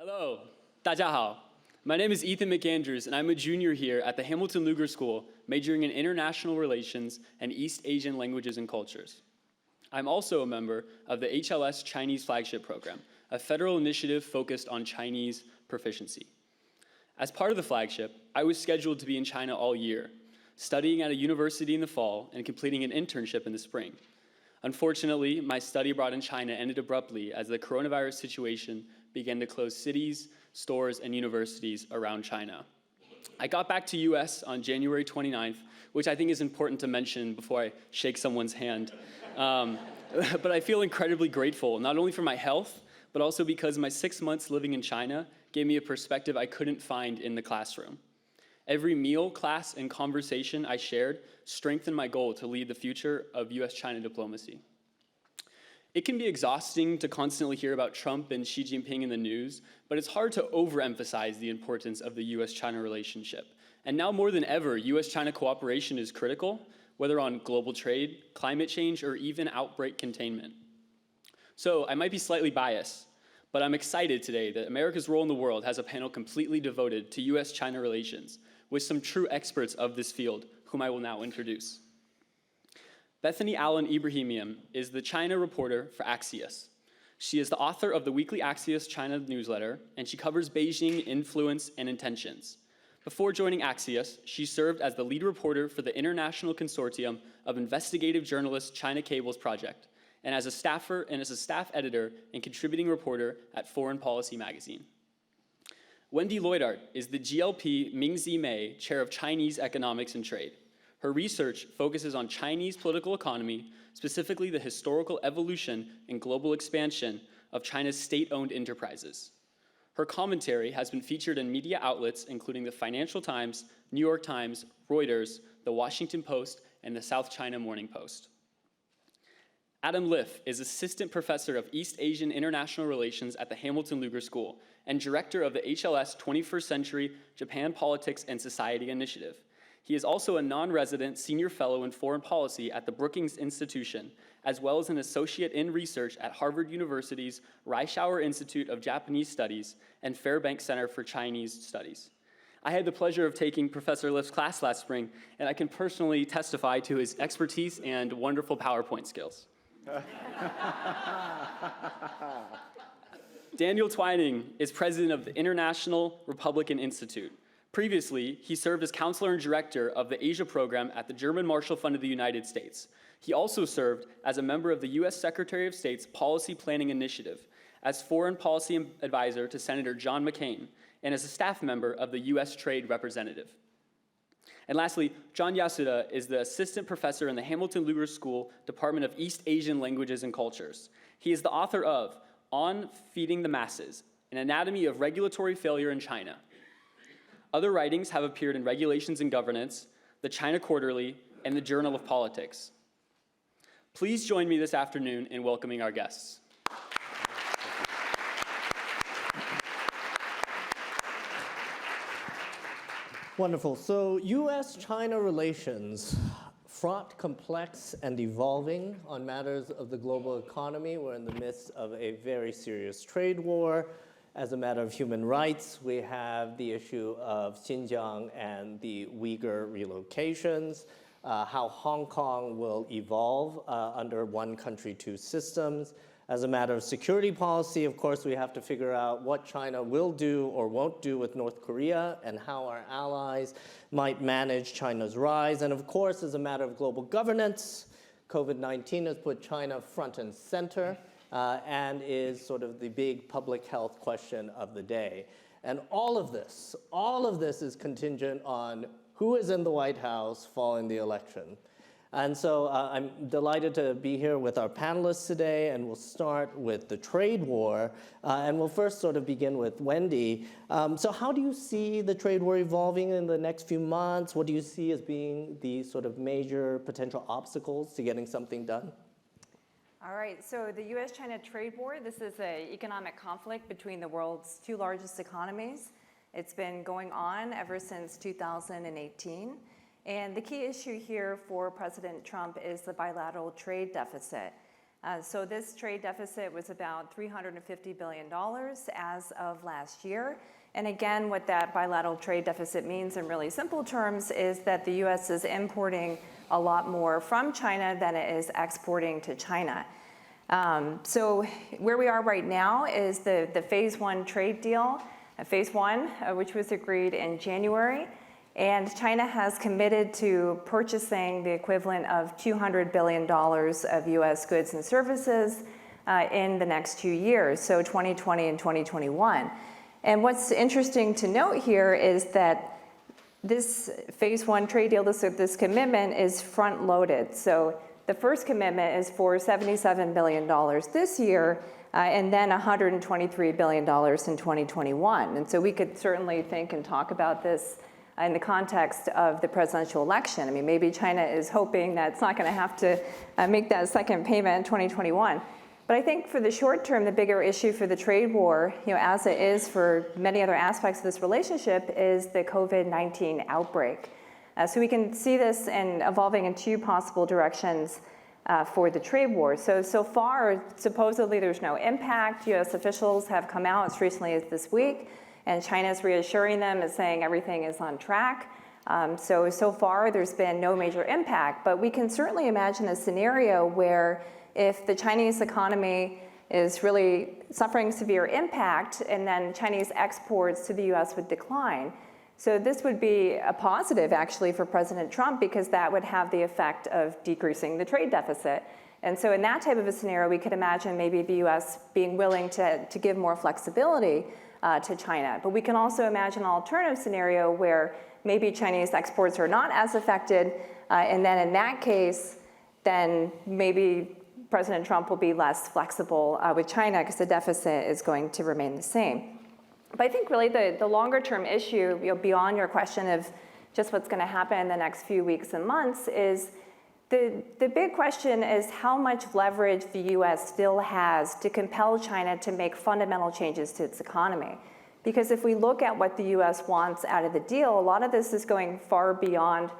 Hello, 大家好. My name is Ethan McAndrews, and I'm a junior here at the Hamilton Lugar School, majoring in International Relations and East Asian Languages and Cultures. I'm also a member of the HLS Chinese Flagship Program, a federal initiative focused on Chinese proficiency. As part of the flagship, I was scheduled to be in China all year, studying at a university in the fall and completing an internship in the spring. Unfortunately, my study abroad in China ended abruptly as the coronavirus situation began to close cities, stores, and universities around China. I got back to US on January 29th, which I think is important to mention before I shake someone's hand. But I feel incredibly grateful, not only for my health, but also because my 6 months living in China gave me a perspective I couldn't find in the classroom. Every meal, class, and conversation I shared strengthened my goal to lead the future of US-China diplomacy. It can be exhausting to constantly hear about Trump and Xi Jinping in the news, but it's hard to overemphasize the importance of the US-China relationship. And now more than ever, US-China cooperation is critical, whether on global trade, climate change, or even outbreak containment. So I might be slightly biased, but I'm excited today that America's Role in the World has a panel completely devoted to US-China relations, with some true experts of this field, whom I will now introduce. Bethany Allen-Ebrahimian is the China reporter for Axios. She is the author of the weekly Axios China newsletter, and she covers Beijing influence and intentions. Before joining Axios, she served as the lead reporter for the International Consortium of Investigative Journalists China Cables Project, and as a staffer and as a staff editor and contributing reporter at Foreign Policy magazine. Wendy Leutert is the GLP Mingzi Mei Chair of Chinese Economics and Trade. Her research focuses on Chinese political economy, specifically the historical evolution and global expansion of China's state-owned enterprises. Her commentary has been featured in media outlets including the Financial Times, New York Times, Reuters, the Washington Post, and the South China Morning Post. Adam Liff is Assistant Professor of East Asian International Relations at the Hamilton Lugar School and Director of the HLS 21st Century Japan Politics and Society Initiative. He is also a non-resident senior fellow in foreign policy at the Brookings Institution, as well as an associate in research at Harvard University's Reischauer Institute of Japanese Studies and Fairbanks Center for Chinese Studies. I had the pleasure of taking Professor Liff's class last spring, and I can personally testify to his expertise and wonderful PowerPoint skills. Daniel Twining is president of the International Republican Institute. Previously, he served as counselor and director of the Asia program at the German Marshall Fund of the United States. He also served as a member of the U.S. Secretary of State's Policy Planning Initiative, as foreign policy advisor to Senator John McCain, and as a staff member of the U.S. Trade Representative. And lastly, John Yasuda is the assistant professor in the Hamilton Lugar School Department of East Asian Languages and Cultures. He is the author of On Feeding the Masses, An Anatomy of Regulatory Failure in China. Other writings have appeared in Regulations and Governance, the China Quarterly, and the Journal of Politics. Please join me this afternoon in welcoming our guests. Wonderful. So US-China relations, fraught, complex, and evolving on matters of the global economy. We're in the midst of a very serious trade war. As a matter of human rights, we have the issue of Xinjiang and the Uyghur relocations, how Hong Kong will evolve under one country, two systems. As a matter of security policy, of course, we have to figure out what China will do or won't do with North Korea and how our allies might manage China's rise. And of course, as a matter of global governance, COVID-19 has put China front and center and is sort of the big public health question of the day. And all of this is contingent on who is in the White House following the election. And so I'm delighted to be here with our panelists today, and we'll start with the trade war. And we'll first sort of begin with Wendy. So how do you see the trade war evolving in the next few months? What do you see as being the sort of major potential obstacles to getting something done? All right, so the US-China trade war, this is an economic conflict between the world's two largest economies. It's been going on ever since 2018. And the key issue here for President Trump is the bilateral trade deficit. So this trade deficit was about $350 billion as of last year. And again, what that bilateral trade deficit means in really simple terms is that the US is importing a lot more from China than it is exporting to China. So where we are right now is the phase one trade deal, phase one, which was agreed in January. And China has committed to purchasing the equivalent of $200 billion of US goods and services in the next 2 years, so 2020 and 2021. And what's interesting to note here is that this phase one trade deal, this commitment is front loaded. So the first commitment is for $77 billion this year, and then $123 billion in 2021. And so we could certainly think and talk about this in the context of the presidential election. I mean, maybe China is hoping that it's not going to have to make that second payment in 2021. But I think for the short term, the bigger issue for the trade war, as it is for many other aspects of this relationship, is the COVID-19 outbreak. So we can see this evolving in two possible directions for the trade war. So far, supposedly there's no impact. US officials have come out as recently as this week, and China's reassuring them and saying everything is on track. So far, there's been no major impact. But we can certainly imagine a scenario where if the Chinese economy is really suffering severe impact, and then Chinese exports to the US would decline. So this would be a positive, actually, for President Trump, because that would have the effect of decreasing the trade deficit. And so in that type of a scenario, we could imagine maybe the US being willing to give more flexibility to China. But we can also imagine an alternative scenario where maybe Chinese exports are not as affected, and then in that case, then maybe President Trump will be less flexible with China because the deficit is going to remain the same. But I think really the longer term issue, beyond your question of just what's going to happen in the next few weeks and months, is the big question is how much leverage the US still has to compel China to make fundamental changes to its economy. Because if we look at what the US wants out of the deal, a lot of this is going far beyond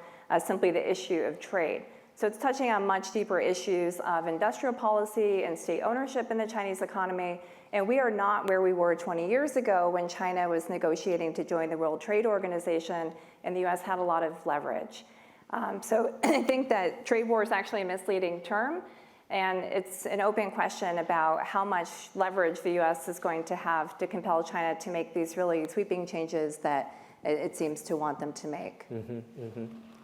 simply the issue of trade. So it's touching on much deeper issues of industrial policy and state ownership in the Chinese economy. And we are not where we were 20 years ago when China was negotiating to join the World Trade Organization, and the US had a lot of leverage. So I think that trade war is actually a misleading term, and it's an open question about how much leverage the US is going to have to compel China to make these really sweeping changes that it seems to want them to make.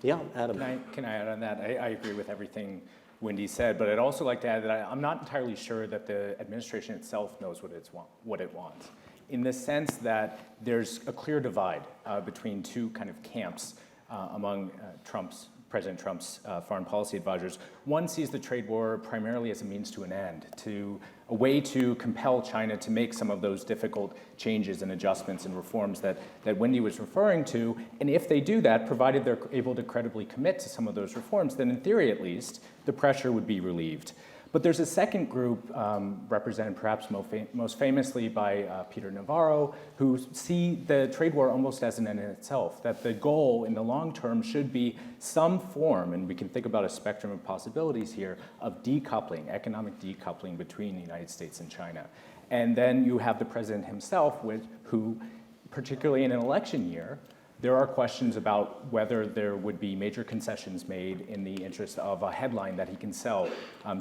Yeah, Adam. Can I add on that? I agree with everything Wendy said, but I'd also like to add that I'm not entirely sure that the administration itself knows what it wants, in the sense that there's a clear divide between two kind of camps among President Trump's foreign policy advisors. One sees the trade war primarily as a means to an end, a way to compel China to make some of those difficult changes and adjustments and reforms that Wendy was referring to. And if they do that, provided they're able to credibly commit to some of those reforms, then in theory at least, the pressure would be relieved. But there's a second group, represented perhaps most famously by Peter Navarro, who see the trade war almost as an end in itself, that the goal in the long term should be some form, and we can think about a spectrum of possibilities here, of decoupling, economic decoupling between the United States and China. And then you have the president himself, who, particularly in an election year, there are questions about whether there would be major concessions made in the interest of a headline that he can sell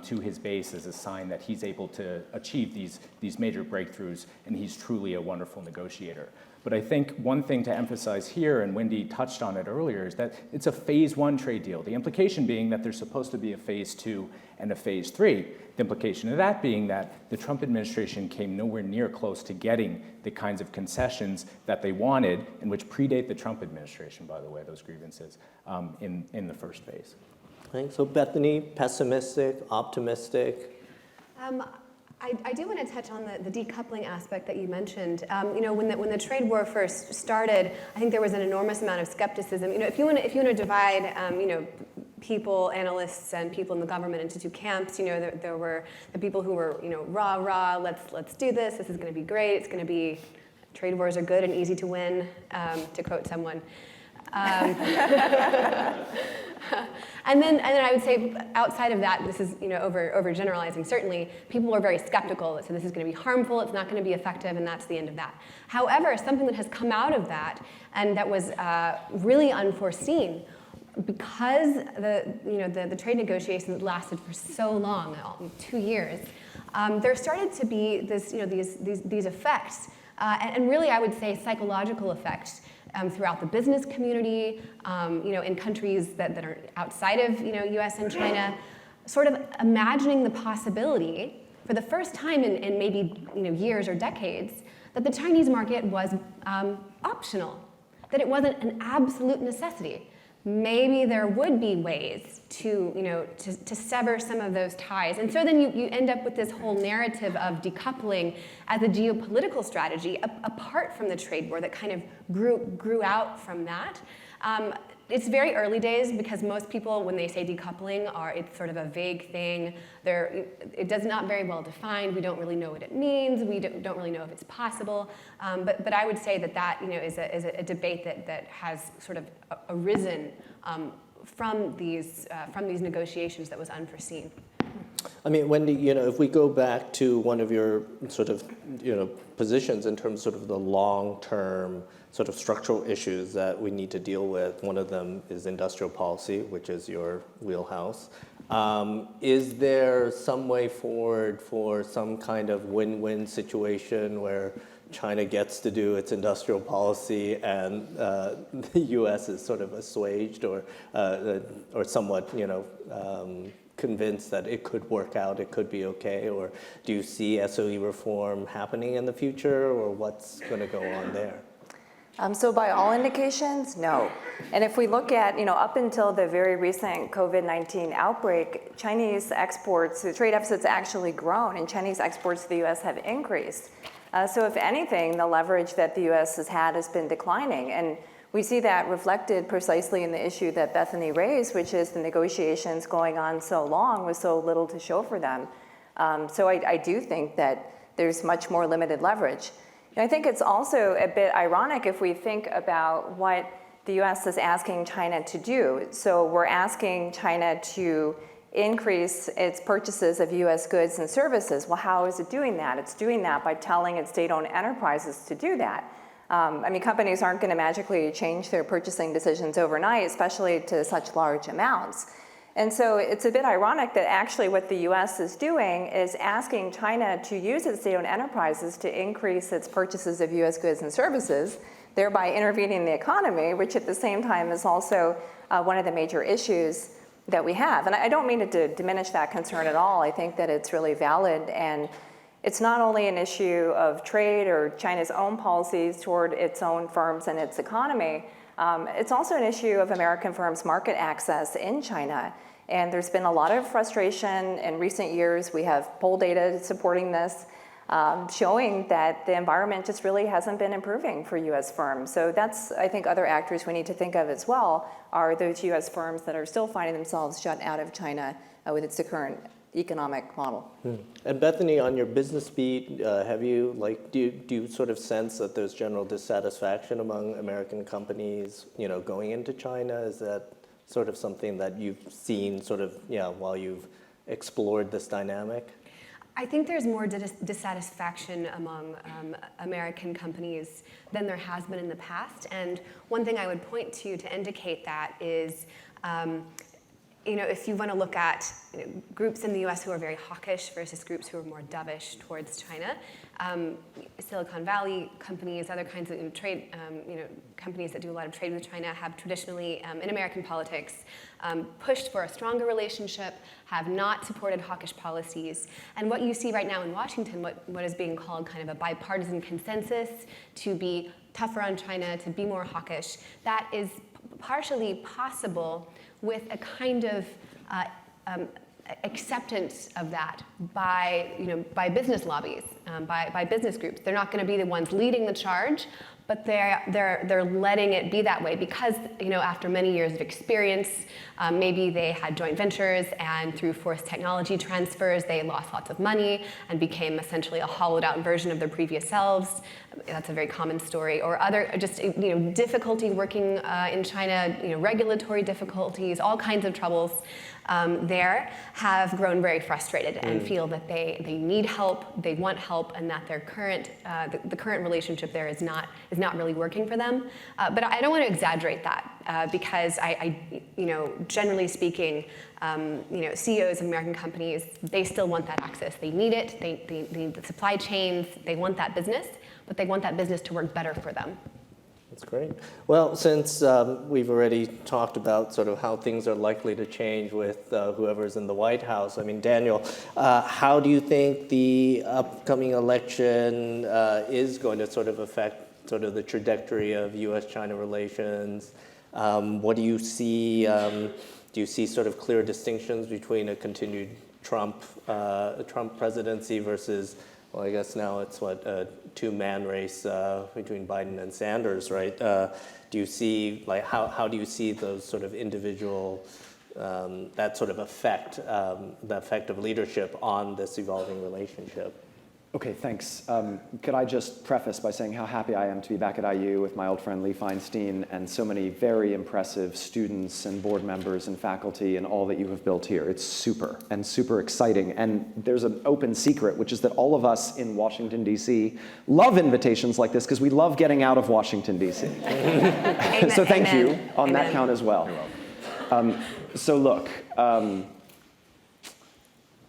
to his base as a sign that he's able to achieve these major breakthroughs, and he's truly a wonderful negotiator. But I think one thing to emphasize here, and Wendy touched on it earlier, is that it's a phase one trade deal. The implication being that there's supposed to be a phase two and a phase three. The implication of that being that the Trump administration came nowhere near close to getting the kinds of concessions that they wanted, and which predate the Trump administration, by the way, those grievances, in the first phase. Thanks. So Bethany, pessimistic, optimistic? I do want to touch on the decoupling aspect that you mentioned. When the trade war first started, I think there was an enormous amount of skepticism. If you want to divide, people, analysts, and people in the government into two camps, there were the people who were, rah, let's do this. This is going to be great. It's going to be, trade wars are good and easy to win, to quote someone. And then I would say, outside of that, this is overgeneralizing. Certainly, people were very skeptical that said this is going to be harmful, it's not going to be effective, and that's the end of that. However, something that has come out of that, and that was really unforeseen, because the trade negotiations lasted for so long, 2 years, there started to be these effects, and really I would say psychological effects. Throughout the business community, in countries that are outside of U.S. and China, sort of imagining the possibility, for the first time in maybe years or decades, that the Chinese market was optional, that it wasn't an absolute necessity. Maybe there would be ways to sever some of those ties. And so then you end up with this whole narrative of decoupling as a geopolitical strategy apart from the trade war that kind of grew out from that. It's very early days because most people, when they say decoupling, it's sort of a vague thing. It does not very well defined. We don't really know what it means. We don't really know if it's possible. But I would say that is a debate that has sort of arisen from these negotiations that was unforeseen. I mean, Wendy, if we go back to one of your sort of, positions in terms of the long-term sort of structural issues that we need to deal with, one of them is industrial policy, which is your wheelhouse. Is there some way forward for some kind of win-win situation where China gets to do its industrial policy and the U.S. is sort of assuaged or somewhat, convinced that it could work out, it could be okay? Or do you see SOE reform happening in the future, or what's going to go on there? So by all indications, no. And if we look at, up until the very recent COVID-19 outbreak, Chinese exports, the trade deficit's actually grown, and Chinese exports to the U.S. have increased. So if anything, the leverage that the U.S. has had has been declining. And we see that reflected precisely in the issue that Bethany raised, which is the negotiations going on so long with so little to show for them. So I do think that there's much more limited leverage. And I think it's also a bit ironic if we think about what the U.S. is asking China to do. So we're asking China to increase its purchases of U.S. goods and services. Well, how is it doing that? It's doing that by telling its state-owned enterprises to do that. Companies aren't going to magically change their purchasing decisions overnight, especially to such large amounts. And so it's a bit ironic that actually what the U.S. is doing is asking China to use its state-owned enterprises to increase its purchases of U.S. goods and services, thereby intervening in the economy, which at the same time is also one of the major issues that we have. And I don't mean to diminish that concern at all. I think that it's really valid, and it's not only an issue of trade or China's own policies toward its own firms and its economy, it's also an issue of American firms' market access in China. And there's been a lot of frustration in recent years. We have poll data supporting this, showing that the environment just really hasn't been improving for U.S. firms. So that's, I think, other actors we need to think of as well are those U.S. firms that are still finding themselves shut out of China with its current economic model. And Bethany, on your business beat, have you, do you sort of sense that there's general dissatisfaction among American companies, going into China? Is that sort of something that you've seen while you've explored this dynamic? I think there's more dissatisfaction among American companies than there has been in the past. And one thing I would point to indicate that is, if you want to look at groups in the U.S. who are very hawkish versus groups who are more dovish towards China, Silicon Valley companies, other kinds of trade, companies that do a lot of trade with China have traditionally, in American politics, pushed for a stronger relationship, have not supported hawkish policies. And what you see right now in Washington, what is being called kind of a bipartisan consensus to be tougher on China, to be more hawkish, that is partially possible with a kind of acceptance of that by business lobbies. by business groups. They're not going to be the ones leading the charge, but they're letting it be that way because, after many years of experience, maybe they had joint ventures, and through forced technology transfers, they lost lots of money and became essentially a hollowed out version of their previous selves. That's a very common story. Or other, just difficulty working in China, regulatory difficulties, all kinds of troubles there, have grown very frustrated and feel that they need help, they want help, and that their current the current relationship there is not really working for them. But I don't want to exaggerate that because I generally speaking, CEOs of American companies, they still want that access. They need it. They need the supply chains. They want that business, but they want that business to work better for them. That's great. Well, since we've already talked about sort of how things are likely to change with whoever's in the White House, I mean, Daniel, how do you think the upcoming election is going to sort of affect sort of the trajectory of U.S.-China relations? What do you see? Do you see sort of clear distinctions between a continued Trump presidency versus, well, I guess now it's a two-man race between Biden and Sanders, right? Do you see, how do you see those sort of individual, that sort of effect, the effect of leadership on this evolving relationship? Okay, thanks. Could I just preface by saying how happy I am to be back at IU with my old friend Lee Feinstein and so many very impressive students and board members and faculty and all that you have built here. It's super and super exciting. And there's an open secret, which is that all of us in Washington, D.C. love invitations like this because we love getting out of Washington, D.C. So thank you on that count as well. So look,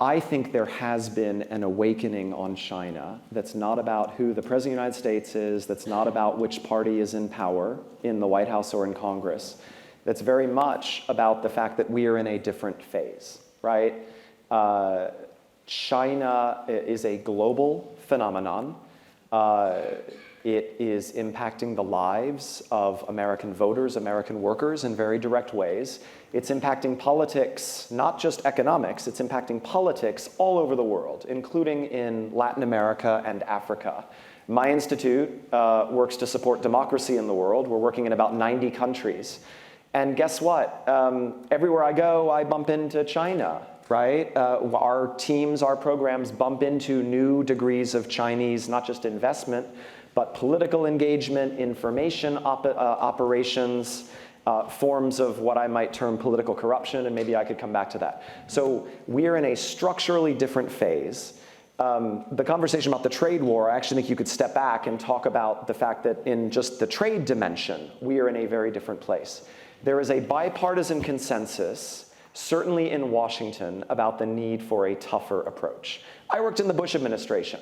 I think there has been an awakening on China that's not about who the President of the United States is, that's not about which party is in power in the White House or in Congress. That's very much about the fact that we are in a different phase, right? China is a global phenomenon. It is impacting the lives of American voters, American workers in very direct ways. It's impacting politics, not just economics, it's impacting politics all over the world, including in Latin America and Africa. My institute works to support democracy in the world. We're working in about 90 countries. And guess what? Everywhere I go, I bump into China, right? Our teams, our programs bump into new degrees of Chinese, not just investment, but political engagement, information operations, forms of what I might term political corruption, and maybe I could come back to that. So we're in a structurally different phase. The conversation about the trade war, I actually think you could step back and talk about the fact that in just the trade dimension, we are in a very different place. There is a bipartisan consensus, certainly in Washington, about the need for a tougher approach. I worked in the Bush administration,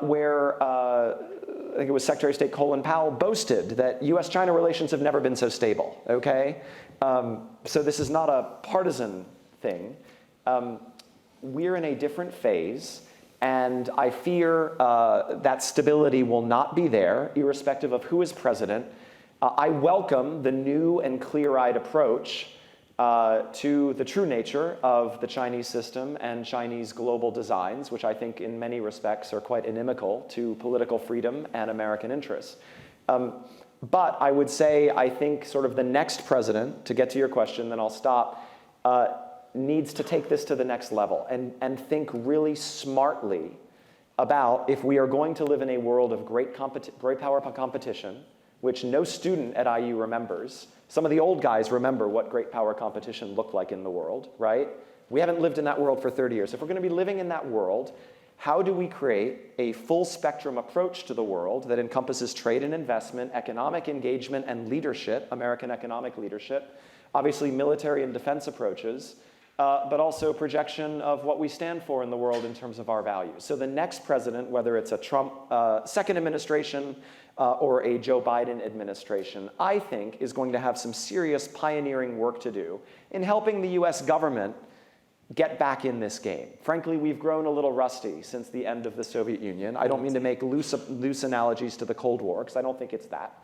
where I think it was Secretary of State Colin Powell boasted that US-China relations have never been so stable, okay? So this is not a partisan thing. We're in a different phase, and I fear that stability will not be there, irrespective of who is president. I welcome the new and clear-eyed approach to the true nature of the Chinese system and Chinese global designs, which I think in many respects are quite inimical to political freedom and American interests. But I would say I think sort of the next president, to get to your question, then I'll stop, needs to take this to the next level and think really smartly about if we are going to live in a world of great power competition, which no student at IU remembers. Some of the old guys remember what great power competition looked like in the world, right? We haven't lived in that world for 30 years. If we're going to be living in that world, how do we create a full spectrum approach to the world that encompasses trade and investment, economic engagement and leadership, American economic leadership, obviously military and defense approaches, but also projection of what we stand for in the world in terms of our values. So the next president, whether it's a Trump second administration, or a Joe Biden administration, I think is going to have some serious pioneering work to do in helping the US government get back in this game. Frankly, we've grown a little rusty since the end of the Soviet Union. I don't mean to make loose analogies to the Cold War, because I don't think it's that.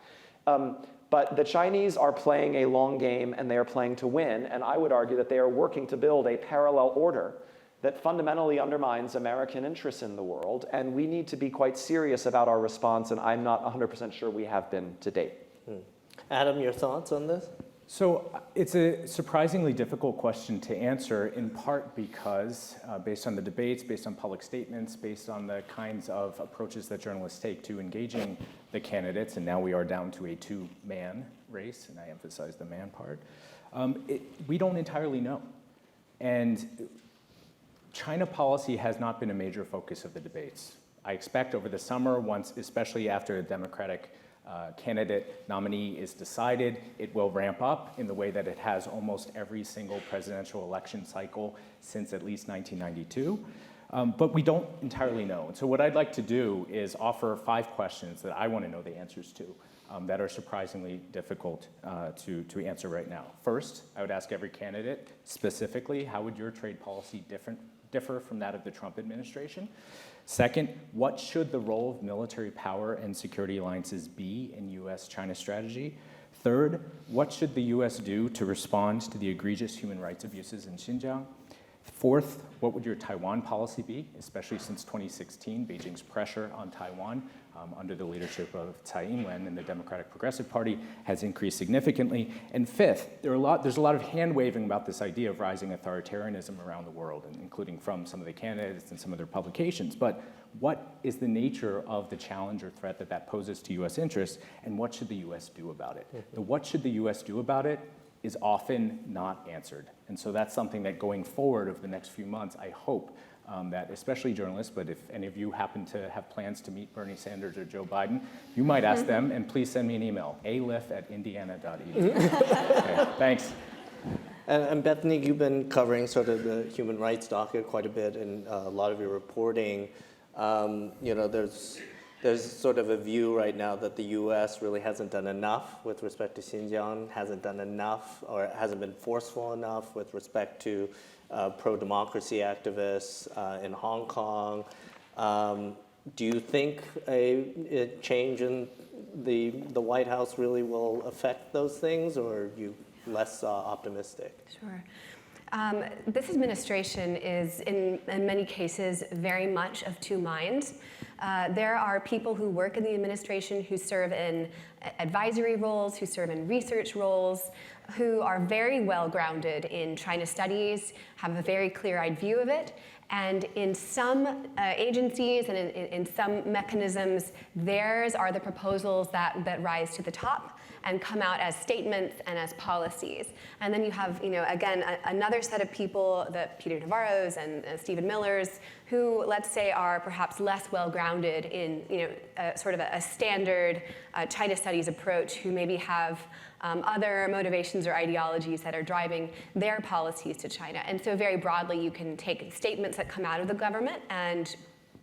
But the Chinese are playing a long game, and they are playing to win, and I would argue that they are working to build a parallel order that fundamentally undermines American interests in the world, and we need to be quite serious about our response, and I'm not 100% sure we have been to date. Adam, your thoughts on this? So it's a surprisingly difficult question to answer, in part because based on the debates, based on public statements, based on the kinds of approaches that journalists take to engaging the candidates, and now we are down to a two-man race, and I emphasize the man part, we don't entirely know. And China policy has not been a major focus of the debates. I expect over the summer, once, especially after a Democratic candidate nominee is decided, it will ramp up in the way that it has almost every single presidential election cycle since at least 1992. But we don't entirely know. And so what I'd like to do is offer 5 questions that I want to know the answers to that are surprisingly difficult to answer right now. First, I would ask every candidate specifically, how would your trade policy differ from that of the Trump administration? Second, what should the role of military power and security alliances be in US-China strategy? Third, what should the US do to respond to the egregious human rights abuses in Xinjiang? Fourth, what would your Taiwan policy be, especially since 2016, Beijing's pressure on Taiwan under the leadership of Tsai Ing-wen and the Democratic Progressive Party has increased significantly. And fifth, there's a lot of hand-waving about this idea of rising authoritarianism around the world, including from some of the candidates and some of their publications. But what is the nature of the challenge or threat that poses to US interests, and what should the US do about it? The what should the US do about it is often not answered. And so that's something that going forward over the next few months, I hope that especially journalists, but if any of you happen to have plans to meet Bernie Sanders or Joe Biden, you might ask them, and please send me an email, aliff@indiana.edu. Okay, thanks. And Bethany, you've been covering sort of the human rights docket quite a bit in a lot of your reporting. There's sort of a view right now that the U.S. really hasn't done enough with respect to Xinjiang, hasn't done enough or hasn't been forceful enough with respect to pro-democracy activists in Hong Kong. Do you think a change in the White House really will affect those things, or are you less optimistic? Sure. This administration is, in many cases, very much of two minds. There are people who work in the administration who serve in advisory roles, who serve in research roles, who are very well grounded in China studies, have a very clear-eyed view of it. And in some agencies and in some mechanisms, theirs are the proposals that rise to the top and come out as statements and as policies. And then you have, again, another set of people, the Peter Navarros and Stephen Millers, who, let's say, are perhaps less well-grounded in, sort of a standard China studies approach, who maybe have other motivations or ideologies that are driving their policies to China. And so very broadly, you can take statements that come out of the government and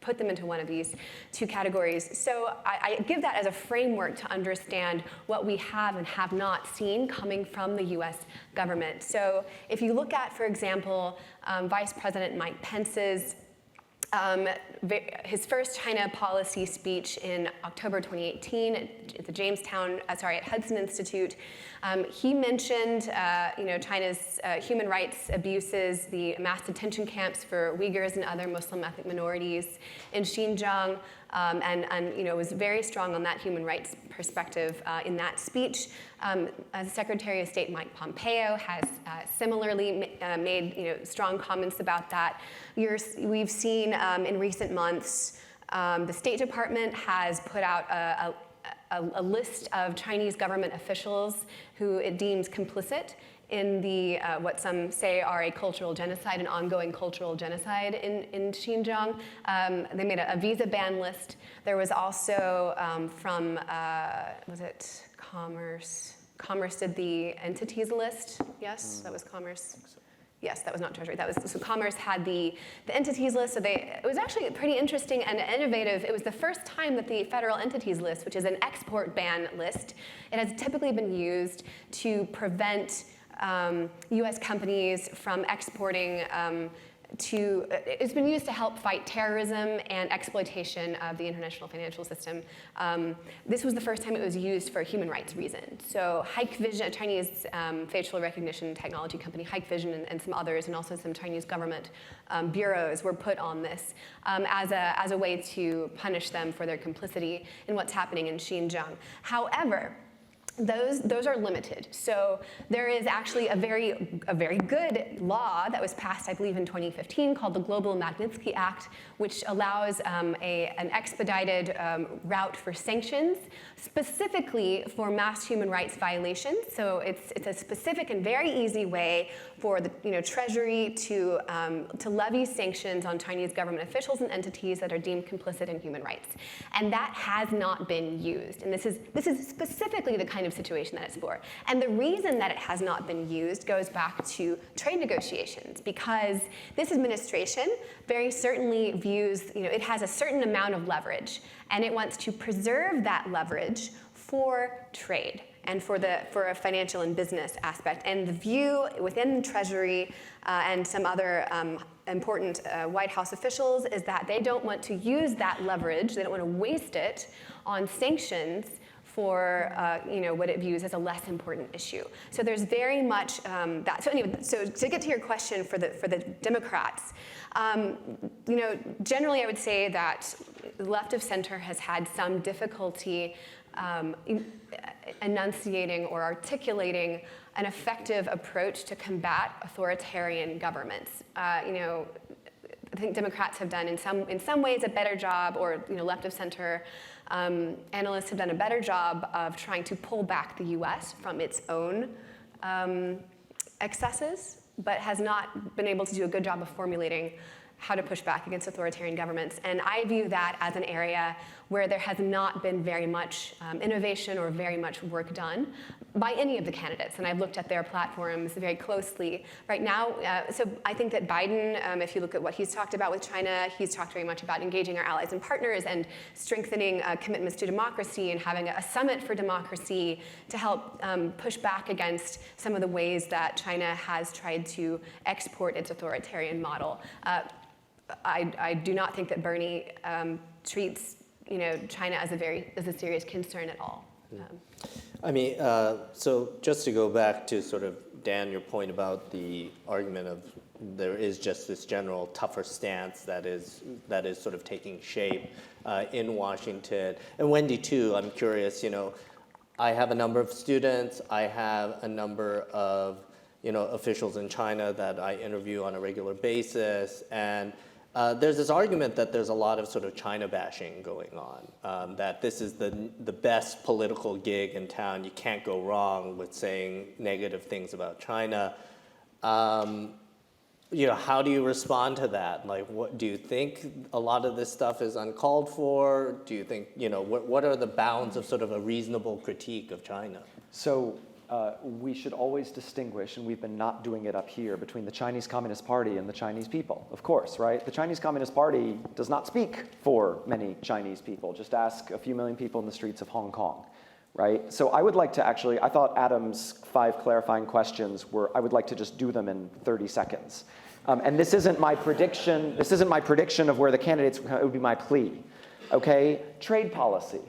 put them into one of these two categories. So I give that as a framework to understand what we have and have not seen coming from the US government. So if you look at, for example, Vice President Mike Pence's his first China policy speech in October 2018 at the at Hudson Institute, he mentioned, China's human rights abuses, the mass detention camps for Uyghurs and other Muslim ethnic minorities in Xinjiang, and was very strong on that human rights perspective in that speech. Secretary of State Mike Pompeo has similarly made strong comments about that. We've seen in recent months, the State Department has put out a list of Chinese government officials who it deems complicit in the what some say are a cultural genocide, an ongoing cultural genocide in Xinjiang. They made a visa ban list. There was also from, was it Commerce? Commerce did the entities list. Yes, that was Commerce. Yes, that was not Treasury. So Commerce had the entities list. So it was actually pretty interesting and innovative. It was the first time that the federal entities list, which is an export ban list, it has typically been used to prevent U.S. companies from exporting it's been used to help fight terrorism and exploitation of the international financial system. This was the first time it was used for human rights reasons. So Hikvision, a Chinese facial recognition technology company, Hikvision and some others, and also some Chinese government bureaus were put on this as a way to punish them for their complicity in what's happening in Xinjiang. However, those are limited. So there is actually a very good law that was passed, I believe, in 2015 called the Global Magnitsky Act, which allows an expedited route for sanctions, specifically for mass human rights violations. So it's a specific and very easy way for the Treasury to levy sanctions on Chinese government officials and entities that are deemed complicit in human rights. And that has not been used. And this is specifically the kind of situation that it's for. And the reason that it has not been used goes back to trade negotiations, because this administration very certainly views, it has a certain amount of leverage, and it wants to preserve that leverage for trade and for a financial and business aspect. And the view within the Treasury and some other important White House officials is that they don't want to use that leverage, they don't want to waste it on sanctions for what it views as a less important issue. So there's very much that. So anyway, so to get to your question for the Democrats, generally I would say that the left of center has had some difficulty enunciating or articulating an effective approach to combat authoritarian governments. I think Democrats have done in some ways a better job, or left of center analysts have done a better job of trying to pull back the U.S. from its own excesses, but has not been able to do a good job of formulating how to push back against authoritarian governments. And I view that as an area where there has not been very much innovation or very much work done by any of the candidates. And I've looked at their platforms very closely. Right now, so I think that Biden, if you look at what he's talked about with China, he's talked very much about engaging our allies and partners and strengthening commitments to democracy and having a summit for democracy to help push back against some of the ways that China has tried to export its authoritarian model. I do not think that Bernie treats China as a serious concern at all. So just to go back to sort of, Dan, your point about the argument of there is just this general tougher stance that is sort of taking shape in Washington. And Wendy, too, I'm curious, I have a number of students, I have a number of officials in China that I interview on a regular basis, and there's this argument that there's a lot of sort of Chinabashing going on, that this is the best political gig in town. You can't go wrong with saying negative things about China. How do you respond to that? Like, what do you think a lot of this stuff is uncalled for? Do you think, what are the bounds of sort of a reasonable critique of China? So we should always distinguish, and we've been not doing it up here, between the Chinese Communist Party and the Chinese people, of course, right? The Chinese Communist Party does not speak for many Chinese people. Just ask a few million people in the streets of Hong Kong, right? So I would like to I thought Adam's 5 clarifying questions I would like to just do them in 30 seconds. And this isn't my prediction. This isn't my prediction of where the candidates, it would be my plea, okay? Trade policy.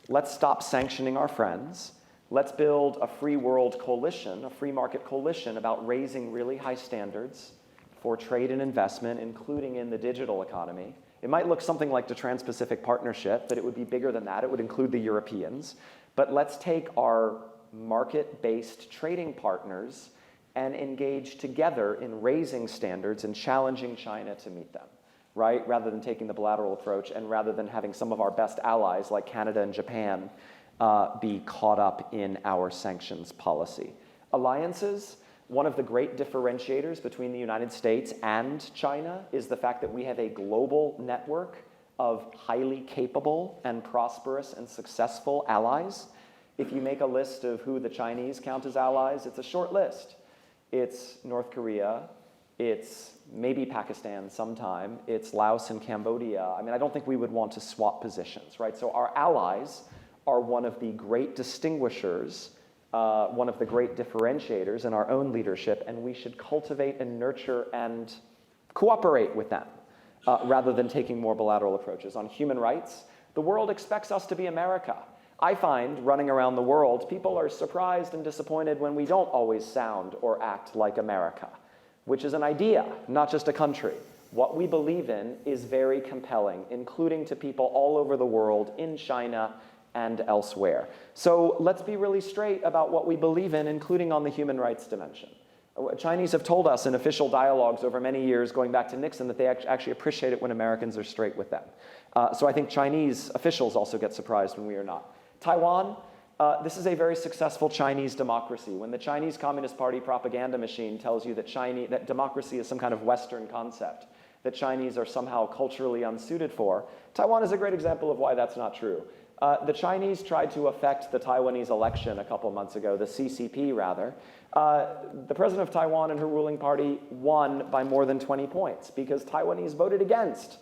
Let's stop sanctioning our friends. Let's build a free world coalition, a free market coalition about raising really high standards for trade and investment, including in the digital economy. It might look something like the Trans-Pacific Partnership, but it would be bigger than that. It would include the Europeans. But let's take our market-based trading partners and engage together in raising standards and challenging China to meet them, right? Rather than taking the bilateral approach, and rather than having some of our best allies like Canada and Japan be caught up in our sanctions policy. Alliances, one of the great differentiators between the United States and China is the fact that we have a global network of highly capable and prosperous and successful allies. If you make a list of who the Chinese count as allies, it's a short list. It's North Korea, it's maybe Pakistan sometime, it's Laos and Cambodia. I don't think we would want to swap positions, right? So our allies are one of the great distinguishers, one of the great differentiators in our own leadership, and we should cultivate and nurture and cooperate with them rather than taking more bilateral approaches. On human rights, the world expects us to be America. I find, running around the world, people are surprised and disappointed when we don't always sound or act like America, which is an idea, not just a country. What we believe in is very compelling, including to people all over the world, in China and elsewhere. So let's be really straight about what we believe in, including on the human rights dimension. Chinese have told us in official dialogues over many years, going back to Nixon, that they actually appreciate it when Americans are straight with them. So I think Chinese officials also get surprised when we are not. Taiwan, this is a very successful Chinese democracy. When the Chinese Communist Party propaganda machine tells you that democracy is some kind of Western concept, that Chinese are somehow culturally unsuited for, Taiwan is a great example of why that's not true. The Chinese tried to affect the Taiwanese election a couple months ago, the CCP rather. The president of Taiwan and her ruling party won by more than 20 points because Taiwanese voted against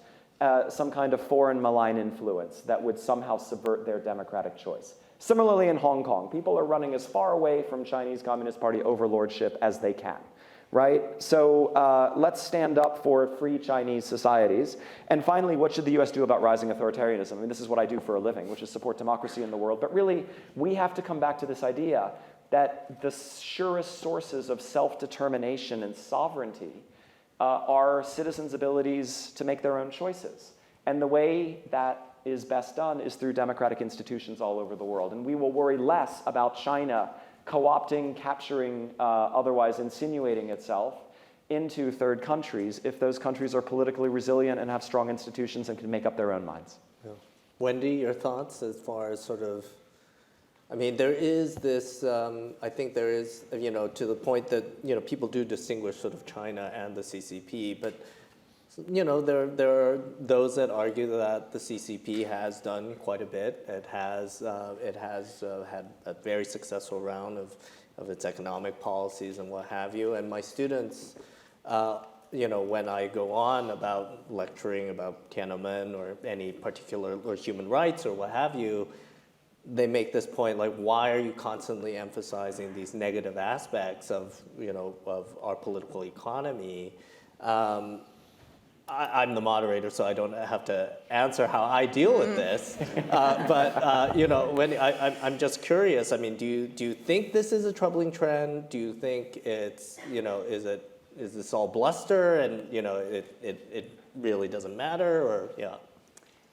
some kind of foreign malign influence that would somehow subvert their democratic choice. Similarly in Hong Kong, people are running as far away from Chinese Communist Party overlordship as they can. Right? So let's stand up for free Chinese societies. And finally, what should the US do about rising authoritarianism? I mean, this is what I do for a living, which is support democracy in the world. But really, we have to come back to this idea that the surest sources of self-determination and sovereignty are citizens' abilities to make their own choices. And the way that is best done is through democratic institutions all over the world. And we will worry less about China co-opting, capturing, otherwise insinuating itself into third countries if those countries are politically resilient and have strong institutions and can make up their own minds. Yeah. Wendy, your thoughts as far as sort of, I mean, there is this, I think there is, to the point that, people do distinguish sort of China and the CCP, but there are those that argue that the CCP has done quite a bit. It has had a very successful round of its economic policies and what have you. And my students, when I go on about lecturing about Tiananmen or any particular or human rights or what have you, they make this point like, why are you constantly emphasizing these negative aspects of our political economy? I'm the moderator, so I don't have to answer how I deal with this. When I'm just curious. I mean, do you think this is a troubling trend? Do you think it's is this all bluster and it really doesn't matter, or yeah?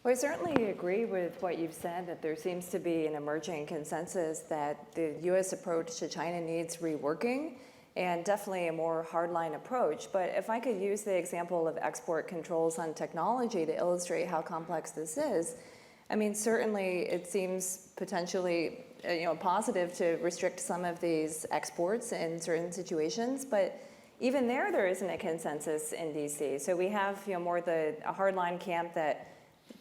Well, I certainly agree with what you've said, that there seems to be an emerging consensus that the U.S. approach to China needs reworking, and definitely a more hardline approach. But if I could use the example of export controls on technology to illustrate how complex this is, I mean, certainly it seems potentially positive to restrict some of these exports in certain situations, but even there isn't a consensus in DC. So we have more a hardline camp that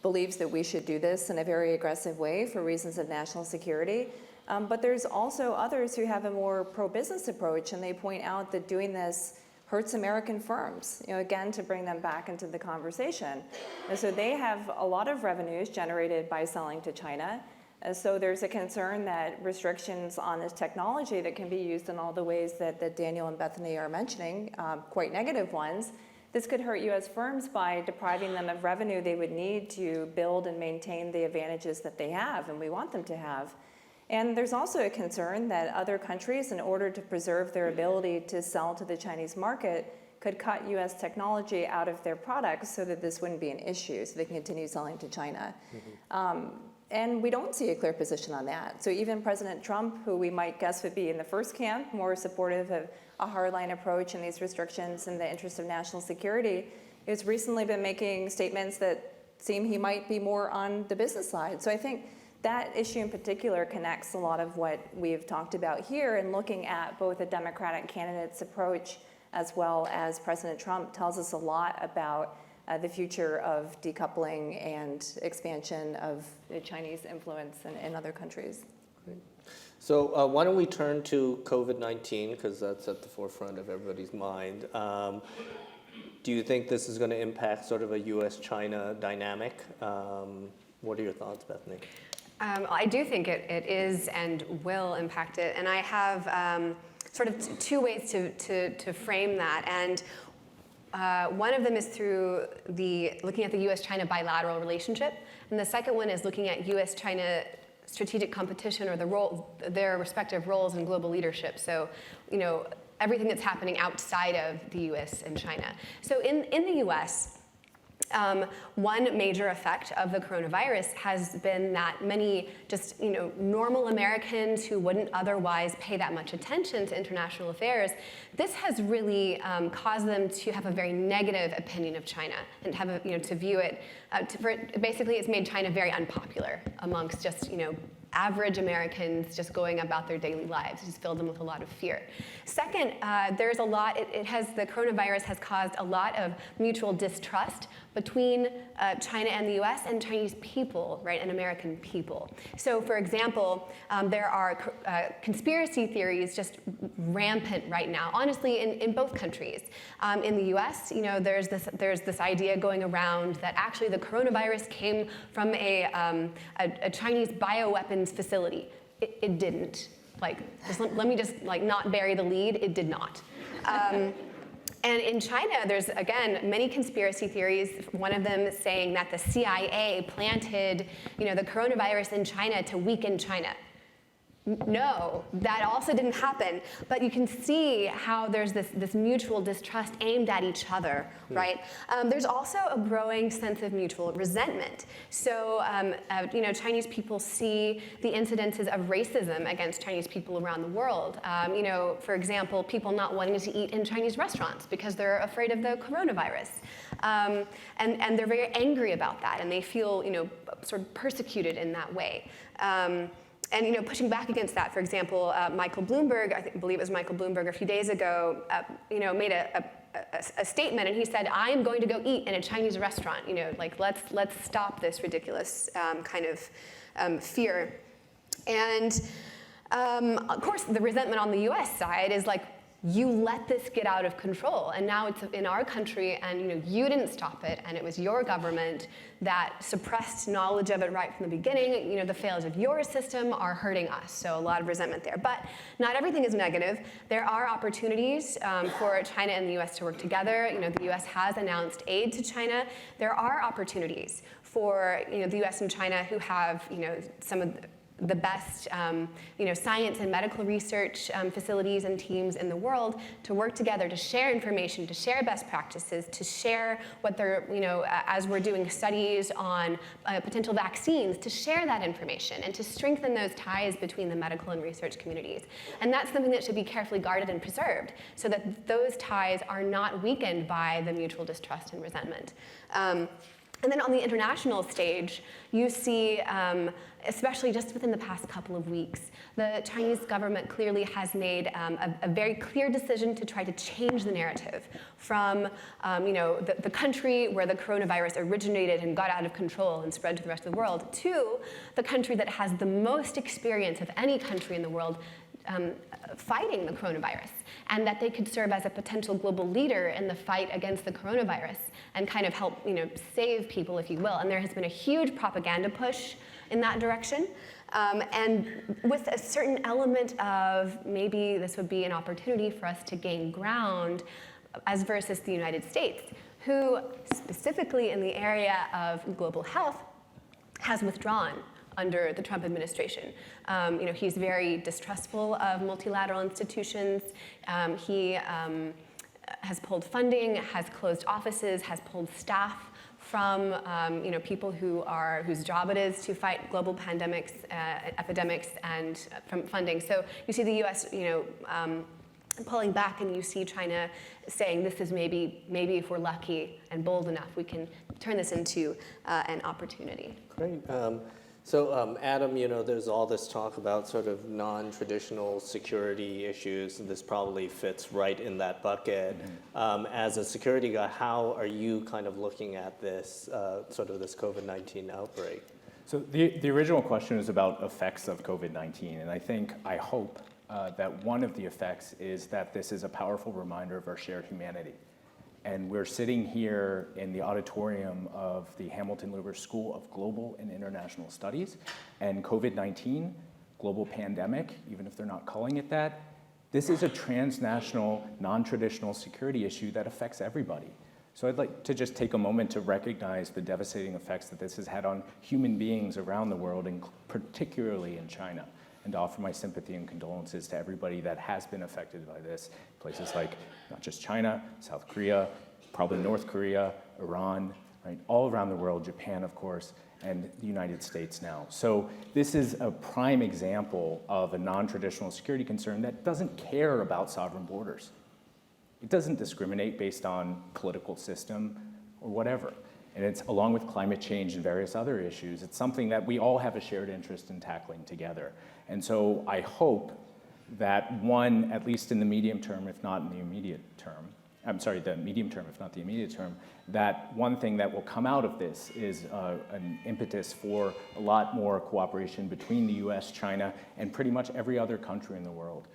believes that we should do this in a very aggressive way for reasons of national security. But there's also others who have a more pro-business approach, and they point out that doing this hurts American firms, again, to bring them back into the conversation. And so they have a lot of revenues generated by selling to China. And so there's a concern that restrictions on this technology that can be used in all the ways that Daniel and Bethany are mentioning, quite negative ones, this could hurt U.S. firms by depriving them of revenue they would need to build and maintain the advantages that they have and we want them to have. And there's also a concern that other countries, in order to preserve their ability to sell to the Chinese market, could cut U.S. technology out of their products so that this wouldn't be an issue, so they can continue selling to China. And we don't see a clear position on that. So even President Trump, who we might guess would be in the first camp, more supportive of a hardline approach and these restrictions in the interest of national security, has recently been making statements that seem he might be more on the business side. So I think that issue in particular connects a lot of what we've talked about here, and looking at both a Democratic candidate's approach as well as President Trump tells us a lot about the future of decoupling and expansion of the Chinese influence in other countries. Great. So why don't we turn to COVID-19, because that's at the forefront of everybody's mind. Do you think this is going to impact sort of a US-China dynamic? What are your thoughts, Bethany? I do think it is and will impact it, and I have sort of two ways to frame that. And One of them is through looking at the US-China bilateral relationship, and the second one is looking at US-China strategic competition, or their respective roles in global leadership. So, everything that's happening outside of the US and China. So in the US, one major effect of the coronavirus has been that many just normal Americans who wouldn't otherwise pay that much attention to international affairs, this has really caused them to have a very negative opinion of China and have to view it. Basically, it's made China very unpopular amongst just average Americans just going about their daily lives. It's just filled them with a lot of fear. Second, there's a lot, the coronavirus has caused a lot of mutual distrust between China and the US and Chinese people, right, and American people. So for example, there are conspiracy theories just rampant right now, honestly, in both countries. In the US, there's this idea going around that actually the coronavirus came from a Chinese bioweapons facility. It didn't. Let me just not bury the lead. It did not. And in China, there's, again, many conspiracy theories, one of them saying that the CIA planted, the coronavirus in China to weaken China. No, that also didn't happen. But you can see how there's this mutual distrust aimed at each other, right? There's also a growing sense of mutual resentment. So, Chinese people see the incidences of racism against Chinese people around the world. For example, people not wanting to eat in Chinese restaurants because they're afraid of the coronavirus. And they're very angry about that, and they feel, sort of persecuted in that way. And pushing back against that, for example, Michael Bloomberg, I believe it was Michael Bloomberg a few days ago, made a statement, and he said, "I am going to go eat in a Chinese restaurant. Let's stop this ridiculous kind of fear." And of course, the resentment on the U.S. side is you let this get out of control, and now it's in our country, and you didn't stop it, and it was your government that suppressed knowledge of it right from the beginning. The failures of your system are hurting us, so a lot of resentment there. But not everything is negative. There are opportunities for China and the U.S. to work together. The U.S. has announced aid to China. There are opportunities for the U.S. and China, who have some of the best science and medical research facilities and teams in the world, to work together, to share information, to share best practices, to share what they're, as we're doing studies on potential vaccines, to share that information and to strengthen those ties between the medical and research communities. And that's something that should be carefully guarded and preserved, so that those ties are not weakened by the mutual distrust and resentment. And then on the international stage, you see, especially just within the past couple of weeks, the Chinese government clearly has made a very clear decision to try to change the narrative from the country where the coronavirus originated and got out of control and spread to the rest of the world, to the country that has the most experience of any country in the world fighting the coronavirus, and that they could serve as a potential global leader in the fight against the coronavirus and kind of help save people, if you will. And there has been a huge propaganda push in that direction. And with a certain element of maybe this would be an opportunity for us to gain ground as versus the United States, who specifically in the area of global health has withdrawn under the Trump administration. He's very distrustful of multilateral institutions. He has pulled funding, has closed offices, has pulled staff from people whose job it is to fight global pandemics, epidemics, and from funding. So you see the U.S. Pulling back, and you see China saying, this is maybe if we're lucky and bold enough, we can turn this into an opportunity. Great. So Adam, there's all this talk about sort of non-traditional security issues, and this probably fits right in that bucket. As a security guy, how are you kind of looking at this, sort of this COVID-19 outbreak? So the original question is about effects of COVID-19, and I hope that one of the effects is that this is a powerful reminder of our shared humanity. And we're sitting here in the auditorium of the Hamilton Lugar School of Global and International Studies, and COVID-19, global pandemic, even if they're not calling it that, This is a transnational, non-traditional security issue that affects everybody. So I'd like to just take a moment to recognize the devastating effects that this has had on human beings around the world, and particularly in China, and to offer my sympathy and condolences to everybody that has been affected by this. Places like not just China, South Korea, probably North Korea, Iran, right? All around the world, Japan, of course, and the United States now. So this is a prime example of a non-traditional security concern that doesn't care about sovereign borders. It doesn't discriminate based on political system or whatever. And it's, along with climate change and various other issues, it's something that we all have a shared interest in tackling together. And so I hope that one, at least in the medium term, if not in the immediate term, the medium term, if not the immediate term, that one thing that will come out of this is an impetus for a lot more cooperation between the US, China, and pretty much every other country in the world.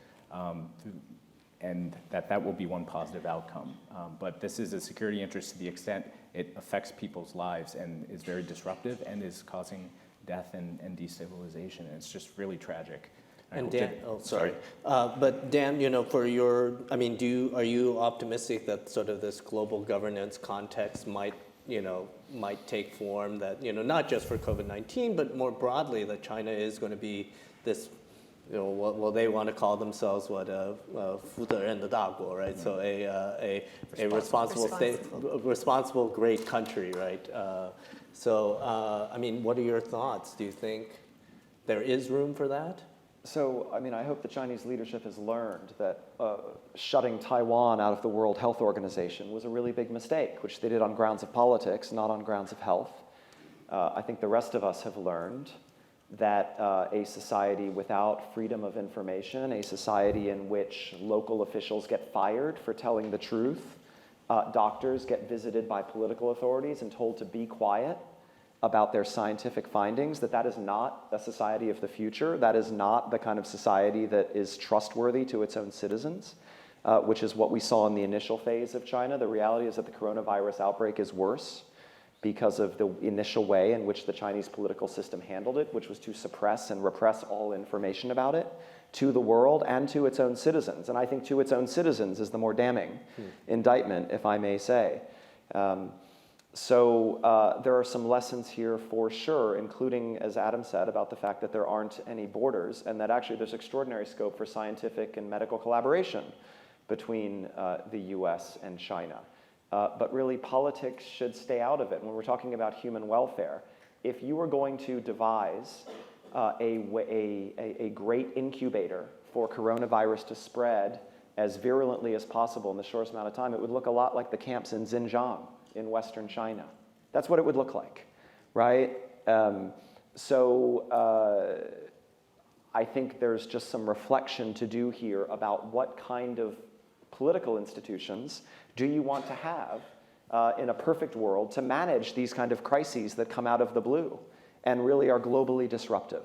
And that will be one positive outcome. But this is a security interest to the extent it affects people's lives and is very disruptive and is causing death and destabilization. And it's just really tragic. And Dan, but Dan, you know, for your, I mean, are you optimistic that sort of this global governance context might take form, that, you know, not just for COVID-19, but more broadly, that China is going to be this, you know, what they want to call themselves, right? So a responsible state, responsible great country, right? I mean, what are your thoughts? Do you think there is room for that? So, I mean, I hope the Chinese leadership has learned that shutting Taiwan out of the World Health Organization was a really big mistake, which they did on grounds of politics, not on grounds of health. I think the rest of us have learned that a society without freedom of information, a society in which local officials get fired for telling the truth, doctors get visited by political authorities and told to be quiet about their scientific findings, that is not a society of the future. That is not the kind of society that is trustworthy to its own citizens, which is what we saw in the initial phase of China. The reality is that the coronavirus outbreak is worse because of the initial way in which the Chinese political system handled it, which was to suppress and repress all information about it to the world and to its own citizens. And I think to its own citizens is the more damning indictment, if I may say. So there are some lessons here for sure, including, as Adam said, about the fact that there aren't any borders and that actually there's extraordinary scope for scientific and medical collaboration between the US and China. But really, politics should stay out of it when we're talking about human welfare. If you were going to devise a great incubator for coronavirus to spread as virulently as possible in the shortest amount of time, it would look a lot like the camps in Xinjiang in Western China. That's what it would look like, right? I think there's just some reflection to do here about what kind of political institutions do you want to have in a perfect world to manage these kind of crises that come out of the blue and really are globally disruptive.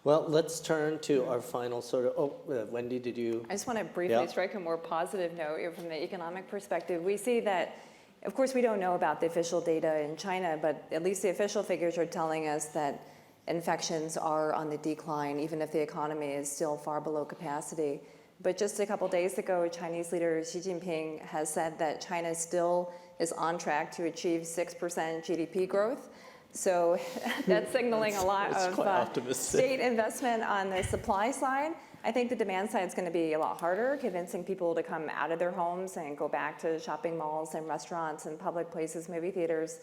Well, let's turn to our final sort of, Wendy, did you? I just want to briefly strike a more positive note here from the economic perspective. We see that, of course, we don't know about the official data in China, but at least the official figures are telling us that infections are on the decline, even if the economy is still far below capacity. But just a couple days ago, Chinese leader Xi Jinping has said that China still is on track to achieve 6% GDP growth. So that's signaling a lot of state investment on the supply side. I think the demand side is going to be a lot harder, convincing people to come out of their homes and go back to shopping malls and restaurants and public places, movie theaters,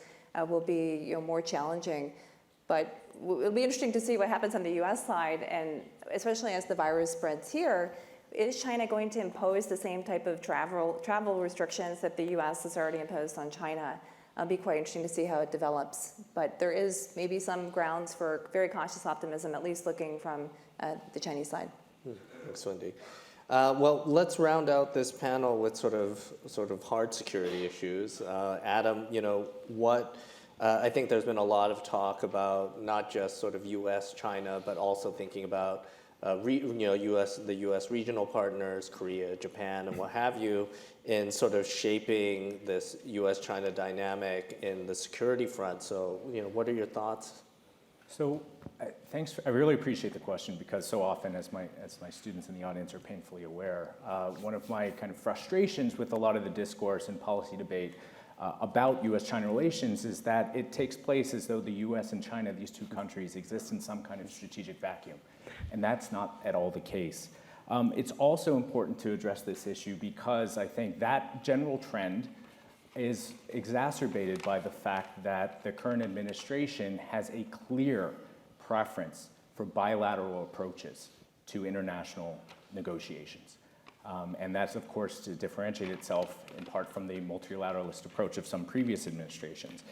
will be more challenging. But it'll be interesting to see what happens on the US side, and especially as the virus spreads here. Is China going to impose the same type of travel restrictions that the US has already imposed on China? It'll be quite interesting to see how it develops. But there is maybe some grounds for very cautious optimism, at least looking from the Chinese side. Thanks, Wendy. Well, let's round out this panel with sort of hard security issues. Adam, I think there's been a lot of talk about not just sort of U.S., China, but also thinking about the U.S. regional partners, Korea, Japan, and what have you, in sort of shaping this U.S.-China dynamic in the security front. So, what are your thoughts? So thanks. I really appreciate the question because so often, as my students in the audience are painfully aware, one of my kind of frustrations with a lot of the discourse and policy debate about U.S.-China relations is that it takes place as though the U.S. and China, these two countries, exist in some kind of strategic vacuum, and that's not at all the case. It's also important to address this issue because I think that general trend is exacerbated by the fact that the current administration has a clear preference for bilateral approaches to international negotiations. And that's, of course, to differentiate itself in part from the multilateralist approach of some previous administrations.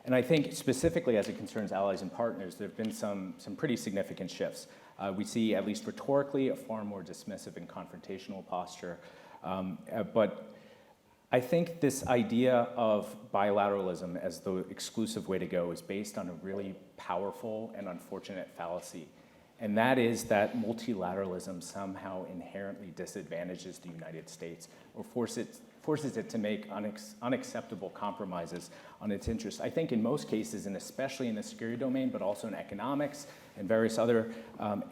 And I think specifically as it concerns allies and partners, there have been some pretty significant shifts. We see, at least rhetorically, a far more dismissive and confrontational posture. But I think this idea of bilateralism as the exclusive way to go is based on a really powerful and unfortunate fallacy. And that is that multilateralism somehow inherently disadvantages the United States or forces it to make unacceptable compromises on its interests. I think in most cases, and especially in the security domain, but also in economics and various other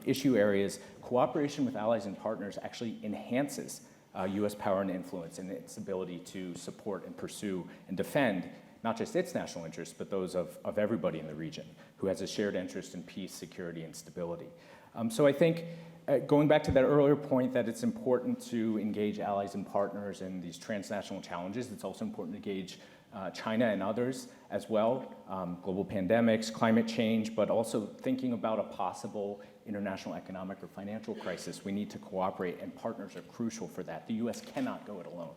issue areas, cooperation with allies and partners actually enhances U.S. power and influence and its ability to support and pursue and defend not just its national interests, but those of everybody in the region who has a shared interest in peace, security, and stability. So I think, going back to that earlier point that it's important to engage allies and partners in these transnational challenges, it's also important to engage China and others as well, global pandemics, climate change, but also thinking about a possible international economic or financial crisis. We need to cooperate, and partners are crucial for that. The U.S. cannot go it alone.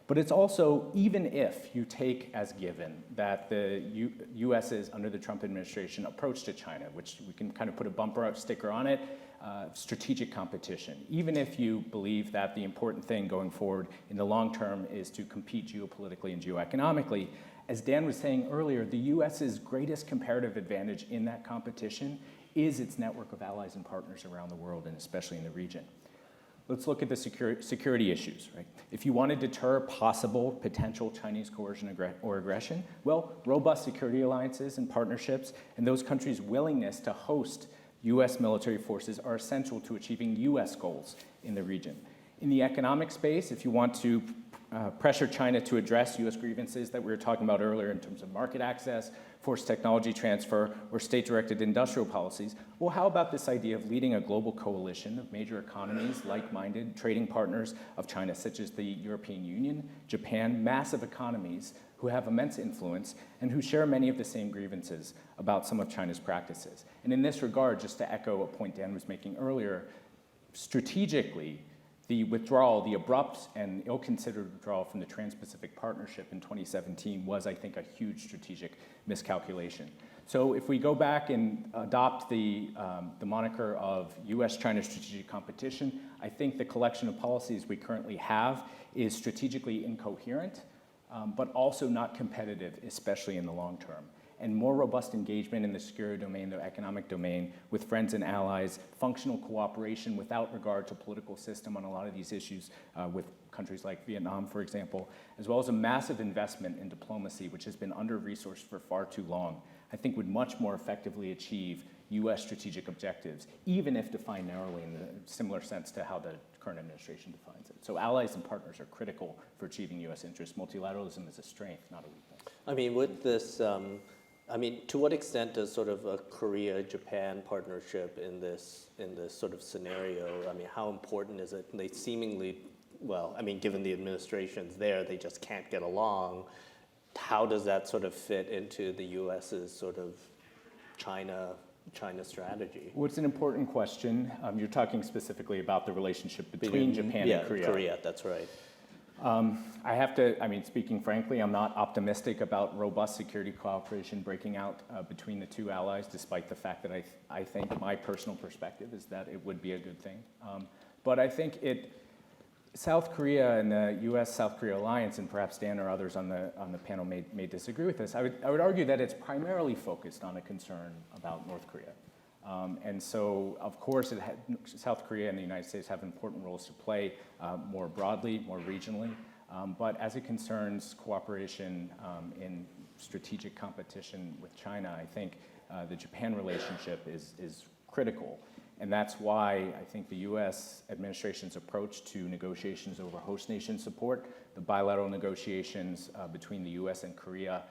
But it's also, even if you take as given that the U.S.'s, under the Trump administration, approach to China, which we can kind of put a bumper sticker on it, strategic competition. Even if you believe that the important thing going forward in the long term is to compete geopolitically and geoeconomically, as Dan was saying earlier, the U.S.'s greatest comparative advantage in that competition is its network of allies and partners around the world, and especially in the region. Let's look at the security issues, right? If you want to deter possible potential Chinese coercion or aggression, well, robust security alliances and partnerships and those countries' willingness to host U.S. military forces are essential to achieving U.S. goals in the region. In the economic space, if you want to pressure China to address U.S. grievances that we were talking about earlier in terms of market access, forced technology transfer, or state-directed industrial policies, well, how about this idea of leading a global coalition of major economies, like-minded trading partners of China, such as the European Union, Japan, massive economies who have immense influence and who share many of the same grievances about some of China's practices. And in this regard, just to echo a point Dan was making earlier, strategically, the withdrawal, the abrupt and ill-considered withdrawal from the Trans-Pacific Partnership in 2017 was, I think, a huge strategic miscalculation. So if we go back and adopt the moniker of U.S.-China strategic competition, I think the collection of policies we currently have is strategically incoherent, but also not competitive, especially in the long term. And more robust engagement in the security domain, the economic domain, with friends and allies, functional cooperation without regard to political system on a lot of these issues with countries like Vietnam, for example, as well as a massive investment in diplomacy, which has been under-resourced for far too long, I think would much more effectively achieve U.S. strategic objectives, even if defined narrowly in a similar sense to how the current administration defines it. So allies and partners are critical for achieving U.S. interests. Multilateralism is a strength, not a weakness. I mean, with this, to what extent does sort of a Korea-Japan partnership in this sort of scenario, how important is it? They seemingly, given the administrations there, they just can't get along. How does that sort of fit into the U.S.'s sort of China strategy? Well, it's an important question. You're talking specifically about the relationship between Japan and Korea. Korea, that's right. I have to, speaking frankly, I'm not optimistic about robust security cooperation breaking out between the two allies, despite the fact that I think my personal perspective is that it would be a good thing. But I think South Korea and the U.S.-South Korea alliance, and perhaps Dan or others on the panel may disagree with this, I would argue that it's primarily focused on a concern about North Korea. And so, of course, South Korea and the United States have important roles to play more broadly, more regionally. But as it concerns cooperation in strategic competition with China, I think the Japan relationship is critical. And that's why I think the US administration's approach to negotiations over host nation support, the bilateral negotiations between the US and Korea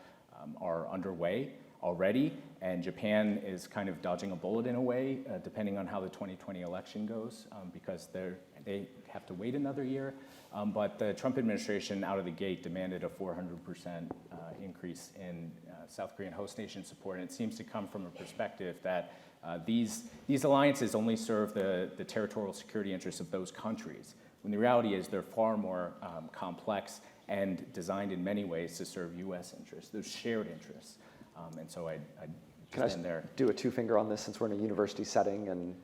are underway already, and Japan is kind of dodging a bullet in a way, depending on how the 2020 election goes, because they have to wait another year. But the Trump administration out of the gate demanded a 400% increase in South Korean host nation support, and it seems to come from a perspective that these alliances only serve the territorial security interests of those countries, when the reality is they're far more complex and designed in many ways to serve US interests, those shared interests. And so I'd stand there. Can I do a two-finger on this since we're in a university setting? And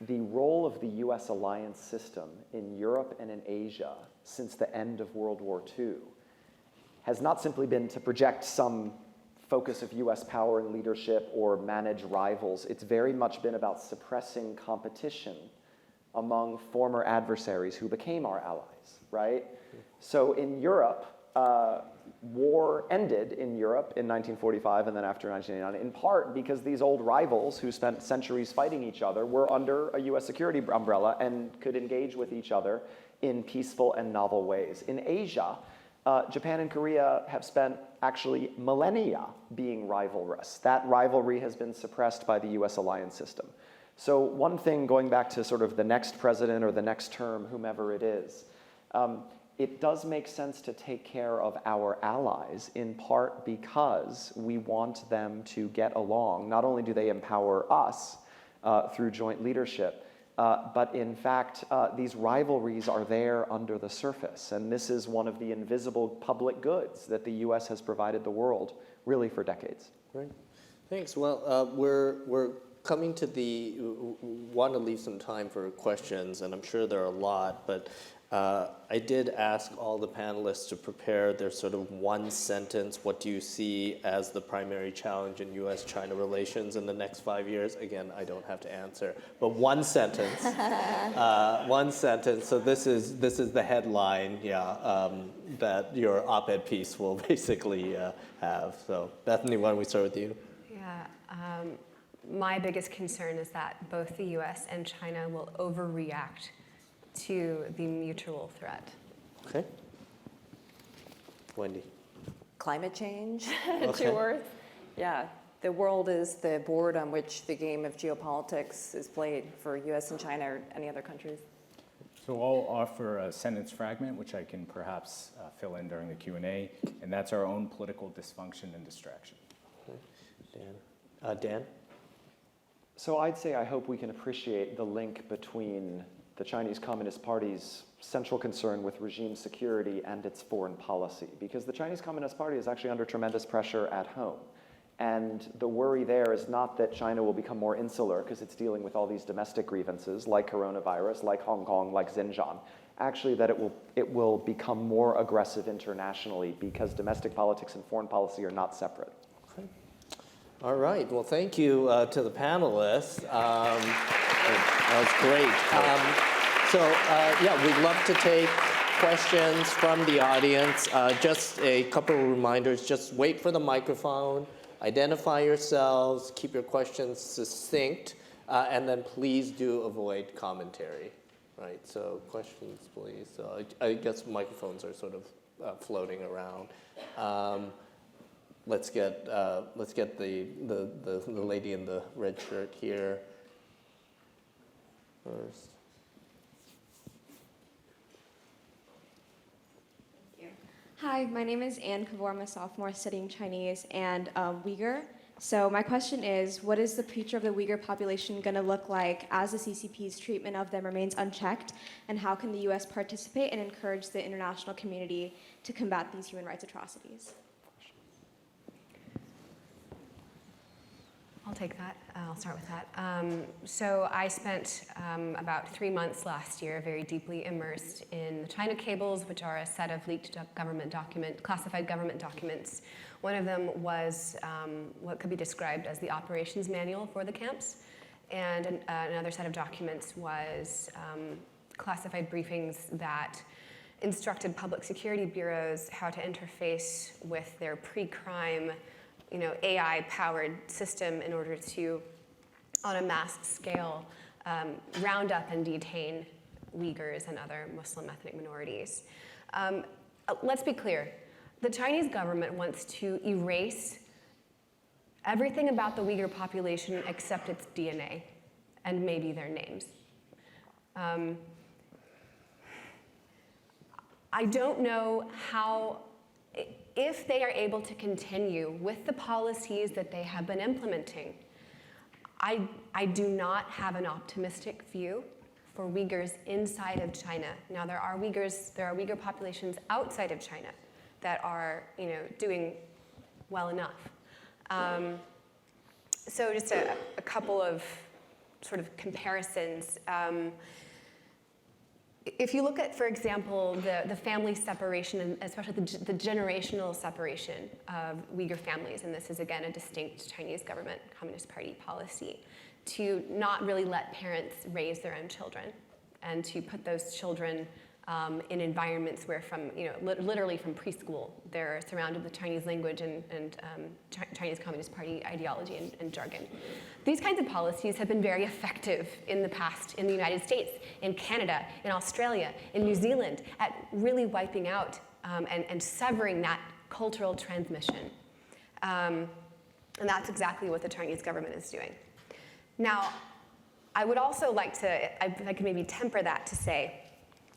the role of the US alliance system in Europe and in Asia since the end of World War II has not simply been to project some focus of US power and leadership or manage rivals. It's very much been about suppressing competition among former adversaries who became our allies, right? So in Europe, war ended in Europe in 1945 and then after 1989, in part because these old rivals who spent centuries fighting each other were under a US security umbrella and could engage with each other in peaceful and novel ways. In Asia, Japan and Korea have spent actually millennia being rivalrous. That rivalry has been suppressed by the US alliance system. So one thing, going back to sort of the next president or the next term, whomever it is, it does make sense to take care of our allies, in part because we want them to get along. Not only do they empower us through joint leadership, but in fact, these rivalries are there under the surface. And this is one of the invisible public goods that the US has provided the world really for decades. Great. Thanks. Well, we're coming to want to leave some time for questions, and I'm sure there are a lot, but I did ask all the panelists to prepare their sort of one sentence, what do you see as the primary challenge in US-China relations in the next 5 years? Again, I don't have to answer, but one sentence, one sentence. So this is the headline, that your op-ed piece will basically have. So Bethany, why don't we start with you? Yeah, my biggest concern is that both the US and China will overreact to the mutual threat. Okay. Wendy. Climate change, Okay. to Earth. Yeah, the world is the board on which the game of geopolitics is played for US and China or any other countries. So I'll offer a sentence fragment, which I can perhaps fill in during the Q&A, and that's our own political dysfunction and distraction. Dan. Dan? So I'd say I hope we can appreciate the link between the Chinese Communist Party's central concern with regime security and its foreign policy, because the Chinese Communist Party is actually under tremendous pressure at home. And the worry there is not that China will become more insular because it's dealing with all these domestic grievances like coronavirus, like Hong Kong, like Xinjiang. Actually, that it will become more aggressive internationally because domestic politics and foreign policy are not separate. Okay. All right. Well, thank you to the panelists. That was great. We'd love to take questions from the audience. Just a couple of reminders. Just wait for the microphone. Identify yourselves. Keep your questions succinct. And then please do avoid commentary. Right. So questions, please. So I guess microphones are sort of floating around. Let's get the lady in the red shirt here first. Hi, my name is Anne Kavor. I'm a sophomore studying Chinese and Uyghur. So my question is, what is the future of the Uyghur population going to look like as the CCP's treatment of them remains unchecked? And how can the US participate and encourage the international community to combat these human rights atrocities? I'll take that. I'll start with that. So I spent about 3 months last year very deeply immersed in the China cables, which are a set of leaked classified government documents. One of them was what could be described as the operations manual for the camps, and another set of documents was classified briefings that instructed public security bureaus how to interface with their pre-crime, AI-powered system in order to, on a mass scale, round up and detain Uyghurs and other Muslim ethnic minorities. Let's be clear. The Chinese government wants to erase everything about the Uyghur population except its DNA and maybe their names. I don't know if they are able to continue with the policies that they have been implementing. I do not have an optimistic view for Uyghurs inside of China. Now there are Uyghur populations outside of China that are doing well enough. So just a couple of sort of comparisons. If you look at, for example, the family separation, and especially the generational separation of Uyghur families, and this is again a distinct Chinese government Communist Party policy, to not really let parents raise their own children, and to put those children in environments where literally from preschool, they're surrounded with Chinese language and Chinese Communist Party ideology and jargon. These kinds of policies have been very effective in the past in the United States, in Canada, in Australia, in New Zealand, at really wiping out and severing that cultural transmission. And that's exactly what the Chinese government is doing. Now, I would also like to, if I could maybe temper that to say,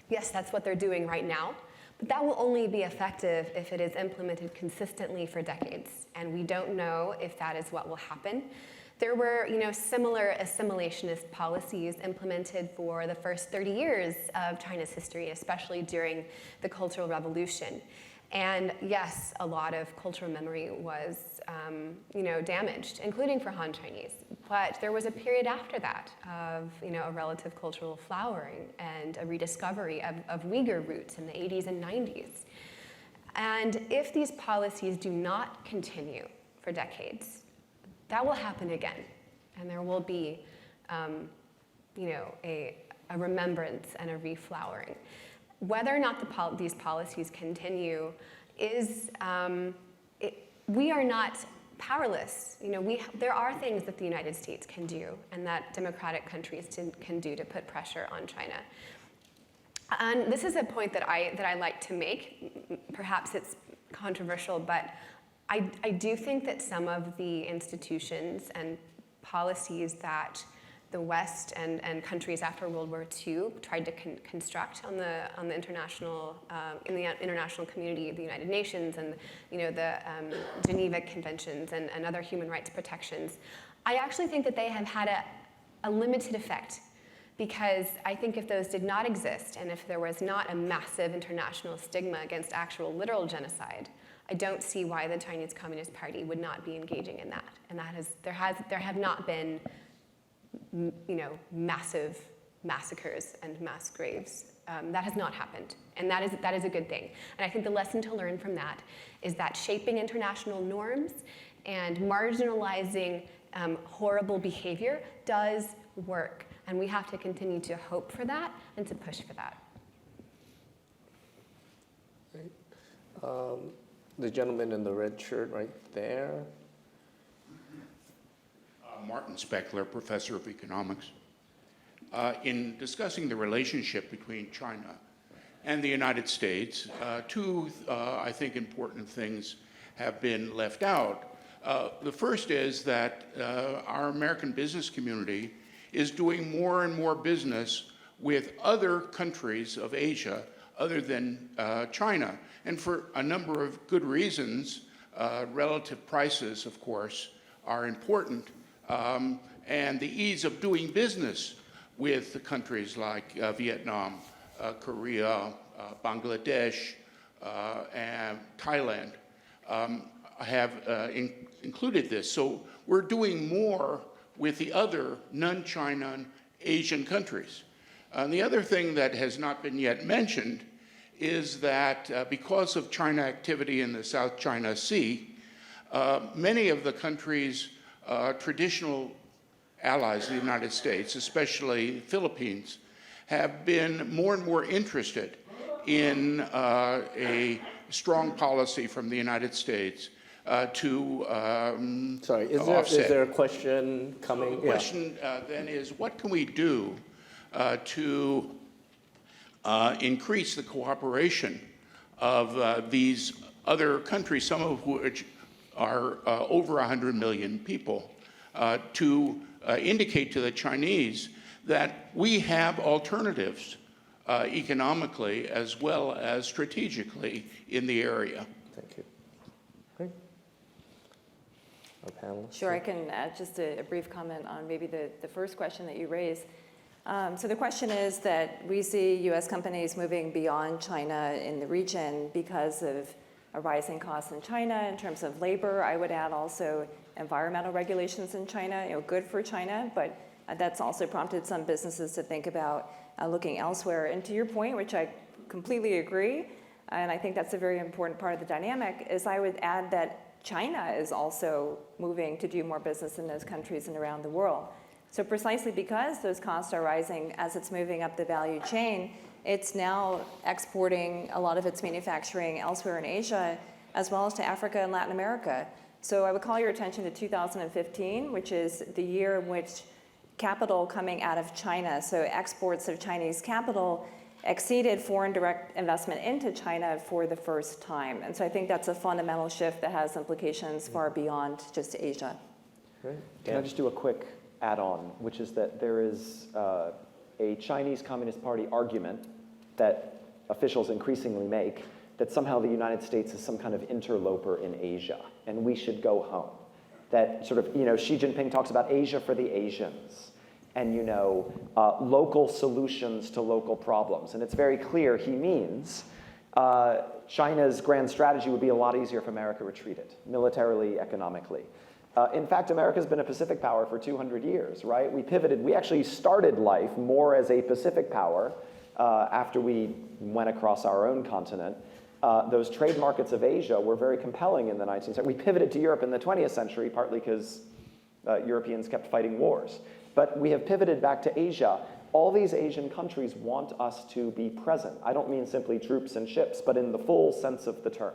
yes, that's what they're doing right now, but that will only be effective if it is implemented consistently for decades, and we don't know if that is what will happen. There were, similar assimilationist policies implemented for the first 30 years of China's history, especially during the Cultural Revolution. And yes, a lot of cultural memory was, damaged, including for Han Chinese. But there was a period after that of, a relative cultural flowering and a rediscovery of Uyghur roots in the 80s and 90s. And if these policies do not continue for decades, that will happen again, and there will be, a remembrance and a reflowering. Whether or not these policies continue is, we are not powerless. There are things that the United States can do and that democratic countries can do to put pressure on China. And this is a point that I like to make. Perhaps it's controversial, but I do think that some of the institutions and policies that the West and countries after World War II tried to construct on the international in the international community, the United Nations and the Geneva Conventions and other human rights protections, I actually think that they have had a limited effect, because I think if those did not exist and if there was not a massive international stigma against actual literal genocide, I don't see why the Chinese Communist Party would not be engaging in that. And there have not been massive massacres and mass graves. That has not happened, and that is a good thing. And I think the lesson to learn from that is that shaping international norms and marginalizing horrible behavior does work, and we have to continue to hope for that and to push for that. Right. The gentleman in the red shirt right there. Martin Speckler, professor of economics. In discussing the relationship between China and the United States, two, I think, important things have been left out. The first is that our American business community is doing more and more business with other countries of Asia other than China, and for a number of good reasons. Relative prices, of course, are important. And the ease of doing business with the countries like Vietnam, Korea, Bangladesh, and Thailand have included this. So we're doing more with the other non-China Asian countries. And the other thing that has not been yet mentioned is that because of China activity in the South China Sea, many of the countries traditional allies of the United States, especially Philippines, have been more and more interested in a strong policy from the United States to Sorry, is offset. there a question coming? The question then is, what can we do to increase the cooperation of these other countries, some of which are over 100 million people, to indicate to the Chinese that we have alternatives economically as well as strategically in the area. Thank you. Great. Our panelists. Sure, I can add just a brief comment on maybe the first question that you raised. So the question is that we see U.S. companies moving beyond China in the region because of a rising cost in China in terms of labor. I would add also environmental regulations in China, good for China, but that's also prompted some businesses to think about looking elsewhere. And to your point, which I completely agree, and I think that's a very important part of the dynamic, is I would add that China is also moving to do more business in those countries and around the world. So precisely because those costs are rising as it's moving up the value chain, it's now exporting a lot of its manufacturing elsewhere in Asia, as well as to Africa and Latin America. So I would call your attention to 2015, which is the year in which capital coming out of China, so exports of Chinese capital, exceeded foreign direct investment into China for the first time. And so I think that's a fundamental shift that has implications far beyond just Asia. Great. Can I just do a quick add-on, which is that there is a Chinese Communist Party argument that officials increasingly make that somehow the United States is some kind of interloper in Asia, and we should go home. That sort of, Xi Jinping talks about Asia for the Asians, and, local solutions to local problems. And it's very clear he means China's grand strategy would be a lot easier if America retreated, militarily, economically. In fact, America's been a Pacific power for 200 years, right? We actually started life more as a Pacific power after we went across our own continent. Those trade markets of Asia were very compelling in the 19th century. We pivoted to Europe in the 20th century, partly because Europeans kept fighting wars. But we have pivoted back to Asia. All these Asian countries want us to be present. I don't mean simply troops and ships, but in the full sense of the term.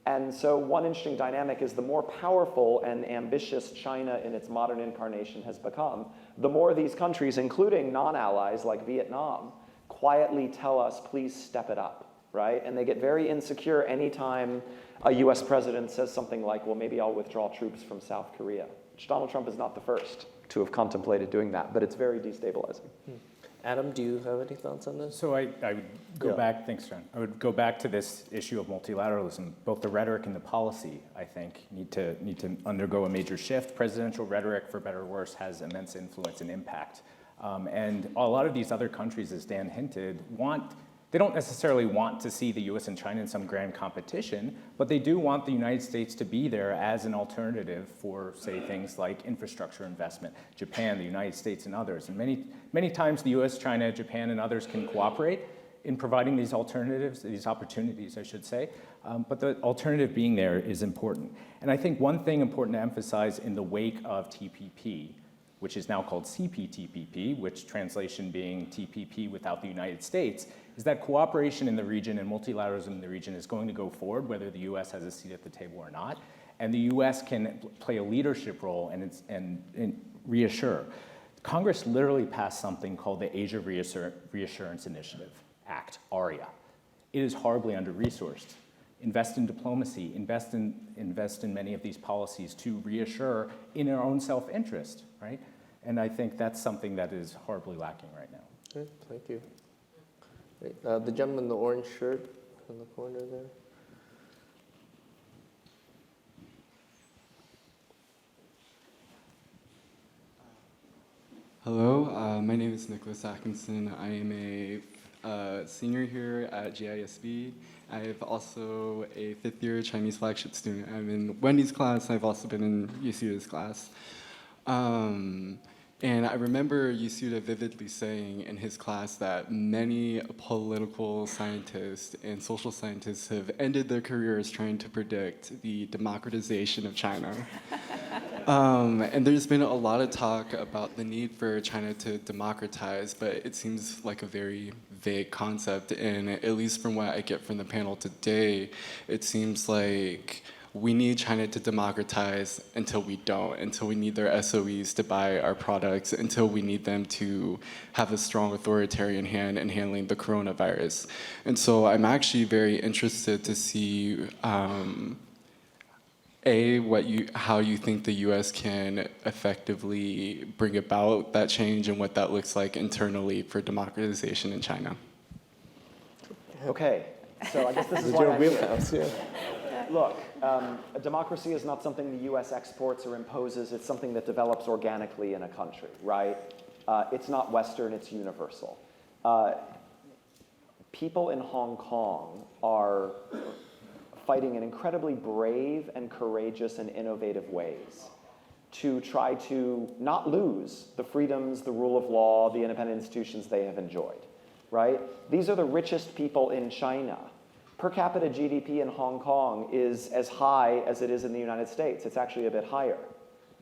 And so one interesting dynamic is the more powerful and ambitious China in its modern incarnation has become, the more these countries, including non-allies like Vietnam, quietly tell us, please step it up, right? And they get very insecure anytime a US president says something like, well, maybe I'll withdraw troops from South Korea, which Donald Trump is not the first to have contemplated doing that, but it's very destabilizing. Adam, do you have any thoughts on this? So I would go back, thanks, John. I would go back to this issue of multilateralism. Both the rhetoric and the policy, I think, need to undergo a major shift. Presidential rhetoric, for better or worse, has immense influence and impact. And a lot of these other countries, as Dan hinted, they don't necessarily want to see the US and China in some grand competition, but they do want the United States to be there as an alternative for, say, things like infrastructure investment, Japan, the United States, and others. And many times the US, China, Japan, and others can cooperate in providing these alternatives, these opportunities, I should say, but the alternative being there is important. And I think one thing important to emphasize in the wake of TPP, which is now called CPTPP, which translation being TPP without the United States, is that cooperation in the region and multilateralism in the region is going to go forward, whether the US has a seat at the table or not. And the US can play a leadership role and reassure. Congress literally passed something called the Asia Reassurance Initiative Act, ARIA. It is horribly under-resourced. Invest in diplomacy, invest in many of these policies to reassure in our own self-interest, right? And I think that's something that is horribly lacking right now. Good, thank you. Great. The gentleman in the orange shirt in the corner there. Hello, my name is Nicholas Atkinson. I am a senior here at GISB. I am also a fifth-year Chinese flagship student. I'm in Wendy's class. I've also been in Yasuda's class. And I remember Yasuda vividly saying in his class that many political scientists and social scientists have ended their careers trying to predict the democratization of China. And there's been a lot of talk about the need for China to democratize, but it seems like a very vague concept. And at least from what I get from the panel today, it seems like we need China to democratize until we don't, until we need their SOEs to buy our products, until we need them to have a strong authoritarian hand in handling the coronavirus. And so I'm actually very interested to see how you think the U.S. can effectively bring about that change and what that looks like internally for democratization in China. Okay, so I guess this is why I'm here. Look, a democracy is not something the U.S. exports or imposes. It's something that develops organically in a country, right? It's not Western, it's universal. People in Hong Kong are fighting in incredibly brave and courageous and innovative ways to try to not lose the freedoms, the rule of law, the independent institutions they have enjoyed, right? These are the richest people in China. Per capita GDP in Hong Kong is as high as it is in the United States. It's actually a bit higher,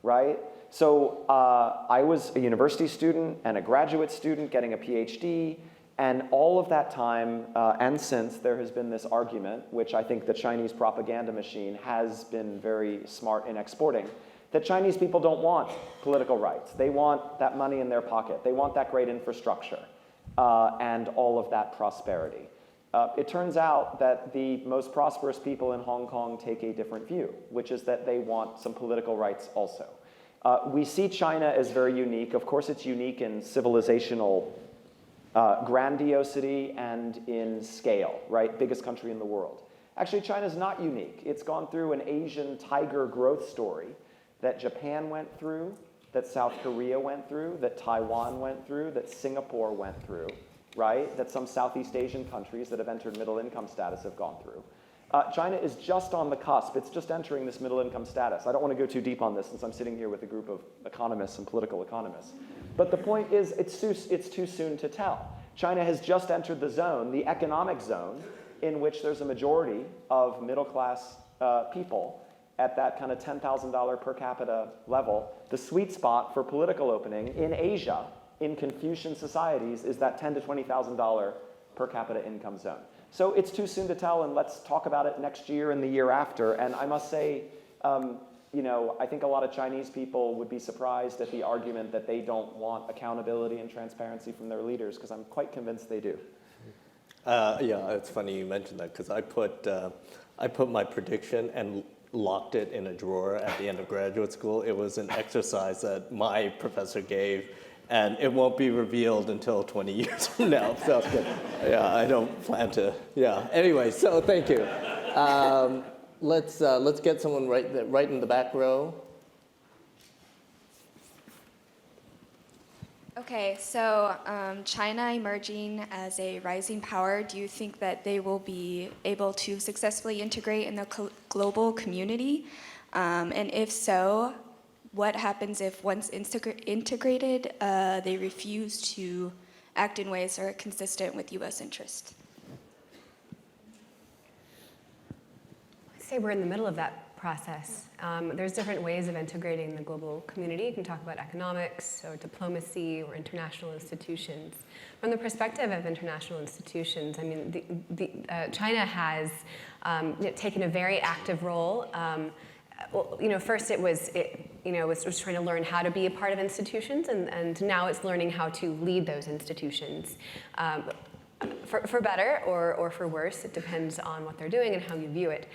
right? So I was a university student and a graduate student getting a PhD, and all of that time and since, there has been this argument, which I think the Chinese propaganda machine has been very smart in exporting, that Chinese people don't want political rights. They want that money in their pocket. They want that great infrastructure and all of that prosperity. It turns out that the most prosperous people in Hong Kong take a different view, which is that they want some political rights also. We see China as very unique. Of course, it's unique in civilizational grandiosity and in scale, right? Biggest country in the world. Actually, China's not unique. It's gone through an Asian tiger growth story that Japan went through, that South Korea went through, that Taiwan went through, that Singapore went through, right? That some Southeast Asian countries that have entered middle income status have gone through. China is just on the cusp. It's just entering this middle income status. I don't want to go too deep on this since I'm sitting here with a group of economists and political economists. But the point is, it's too soon to tell. China has just entered the zone, the economic zone, in which there's a majority of middle class people at that kind of $10,000 per capita level. The sweet spot for political opening in Asia, in Confucian societies, is that $10,000 to $20,000 per capita income zone. So it's too soon to tell, and let's talk about it next year and the year after. And I must say, I think a lot of Chinese people would be surprised at the argument that they don't want accountability and transparency from their leaders, because I'm quite convinced they do. Yeah, it's funny you mentioned that, because I put my prediction and locked it in a drawer at the end of graduate school. It was an exercise that my professor gave, and it won't be revealed until 20 years from now. So, yeah, I don't plan to. Yeah. Anyway, so thank you. Let's get someone right in the back row. Okay, so China emerging as a rising power, do you think that they will be able to successfully integrate in the global community? And if so, what happens if once integrated, they refuse to act in ways that are consistent with U.S. interests? I'd say we're in the middle of that process. There's different ways of integrating the global community. You can talk about economics or diplomacy or international institutions. From the perspective of international institutions, I mean, China has taken a very active role. Well, first it was trying to learn how to be a part of institutions, and now it's learning how to lead those institutions. For better or for worse, it depends on what they're doing and how you view it.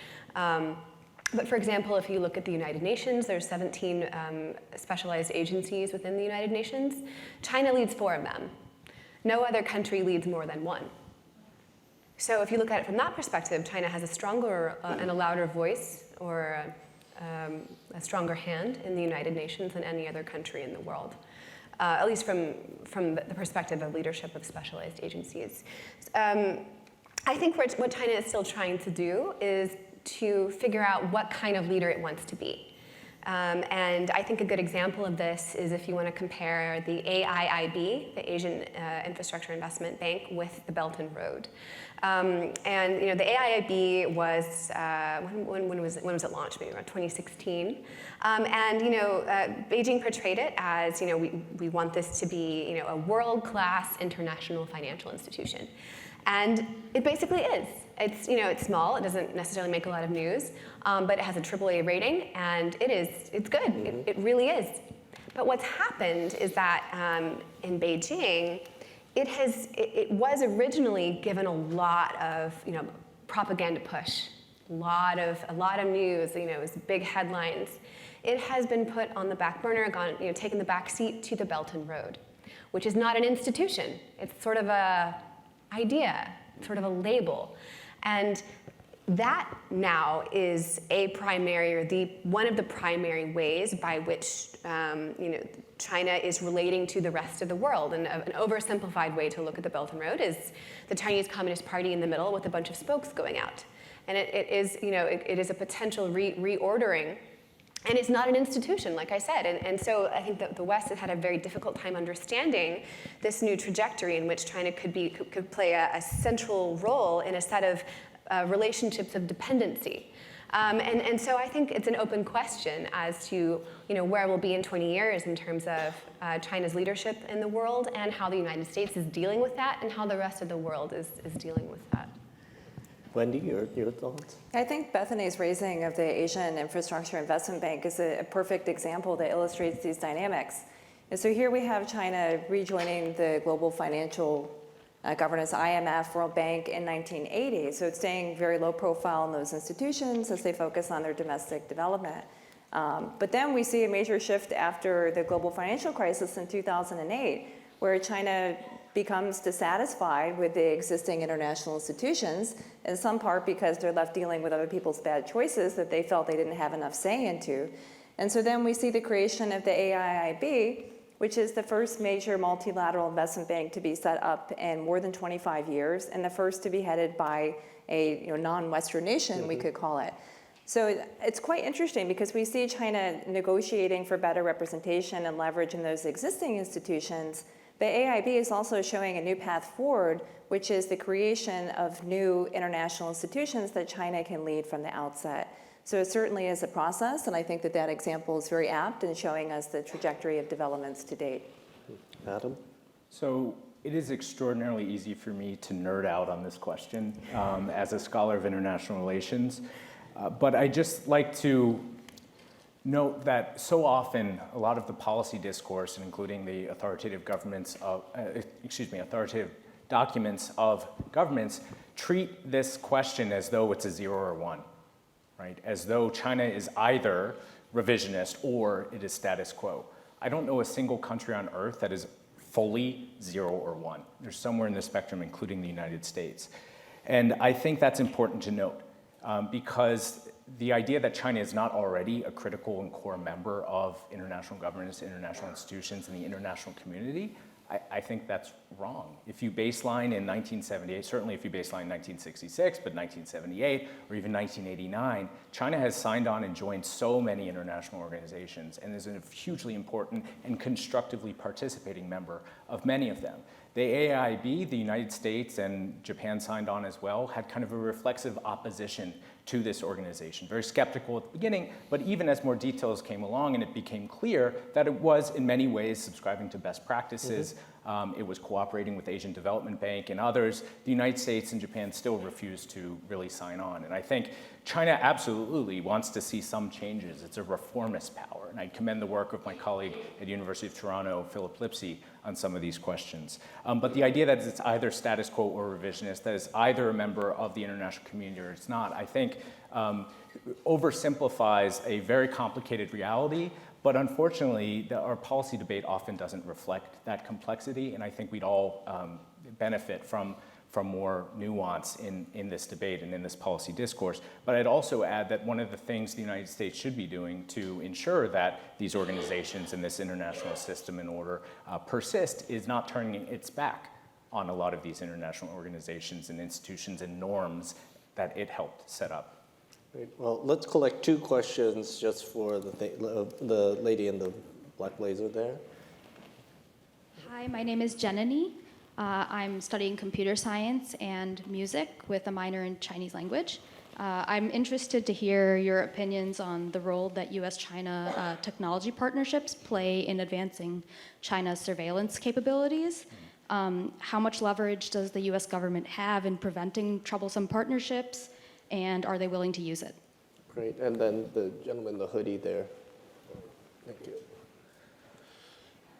But for example, if you look at the United Nations, there's 17 specialized agencies within the United Nations. China leads 4 of them. No other country leads more than 1. So if you look at it from that perspective, China has a stronger and a louder voice, or a stronger hand in the United Nations than any other country in the world, at least from the perspective of leadership of specialized agencies. I think what China is still trying to do is to figure out what kind of leader it wants to be. And I think a good example of this is if you want to compare the AIIB, the Asian Infrastructure Investment Bank, with the Belt and Road. And the AIIB was when was it launched? Maybe around 2016. Beijing portrayed it as we want this to be a world-class international financial institution, and it basically is. It's small. It doesn't necessarily make a lot of news, but it has a AAA rating, and it's good. Mm-hmm. It really is. But what's happened is that in Beijing, it was originally given a lot of propaganda push, a lot of news. It was big headlines. It has been put on the back burner, taken the back seat to the Belt and Road, which is not an institution. It's sort of a idea, sort of a label. And that now is one of the primary ways by which China is relating to the rest of the world. And an oversimplified way to look at the Belt and Road is the Chinese Communist Party in the middle with a bunch of spokes going out. And it is a potential reordering. And it's not an institution, like I said. And so I think that the West has had a very difficult time understanding this new trajectory in which China could play a central role in a set of relationships of dependency. And so I think it's an open question as to where we'll be in 20 years in terms of China's leadership in the world and how the United States is dealing with that and how the rest of the world is dealing with that. Wendy, your thoughts? I think Bethany's raising of the Asian Infrastructure Investment Bank is a perfect example that illustrates these dynamics. And so here we have China rejoining the global financial governance, IMF, World Bank in 1980. So it's staying very low profile in those institutions as they focus on their domestic development. But then we see a major shift after the global financial crisis in 2008, where China becomes dissatisfied with the existing international institutions, in some part because they're left dealing with other people's bad choices that they felt they didn't have enough say into. And so then we see the creation of the AIIB, which is the first major multilateral investment bank to be set up in more than 25 years, and the first to be headed by a non-Western nation, we could call it. So it's quite interesting because we see China negotiating for better representation and leverage in those existing institutions. But AIB is also showing a new path forward, which is the creation of new international institutions that China can lead from the outset. So it certainly is a process, and I think that example is very apt in showing us the trajectory of developments to date. Adam? So it is extraordinarily easy for me to nerd out on this question as a scholar of international relations. But I just like to note that so often a lot of the policy discourse, including the authoritative documents of governments, treat this question as though it's a 0 or 1, right? As though China is either revisionist or it is status quo. I don't know a single country on earth that is fully 0 or 1. There's somewhere in the spectrum, including the United States. And I think that's important to note because the idea that China is not already a critical and core member of international governance, international institutions, and the international community, I think that's wrong. If you baseline in 1978, certainly if you baseline in 1966, but 1978 or even 1989, China has signed on and joined so many international organizations and is a hugely important and constructively participating member of many of them. The AIIB, the United States and Japan signed on as well, had kind of a reflexive opposition to this organization. Very skeptical at the beginning, but even as more details came along and it became clear that it was in many ways subscribing to best practices, it was cooperating with Asian Development Bank and others, the United States and Japan still refused to really sign on. And I think China absolutely wants to see some changes. It's a reformist power, and I commend the work of my colleague at University of Toronto, Philip Lipsey, on some of these questions. But the idea that it's either status quo or revisionist, that it's either a member of the international community or it's not, I think oversimplifies a very complicated reality. But unfortunately, our policy debate often doesn't reflect that complexity, and I think we'd all benefit from more nuance in this debate and in this policy discourse. But I'd also add that one of the things the United States should be doing to ensure that these organizations and this international system and order persist is not turning its back on a lot of these international organizations and institutions and norms that it helped set up. Great. Well, let's collect 2 questions just for the lady in the black blazer there. Hi, my name is Jenny. I'm studying computer science and music with a minor in Chinese language. I'm interested to hear your opinions on the role that US-China technology partnerships play in advancing China's surveillance capabilities. How much leverage does the US government have in preventing troublesome partnerships, and are they willing to use it? Great. And then the gentleman in the hoodie there. Thank you.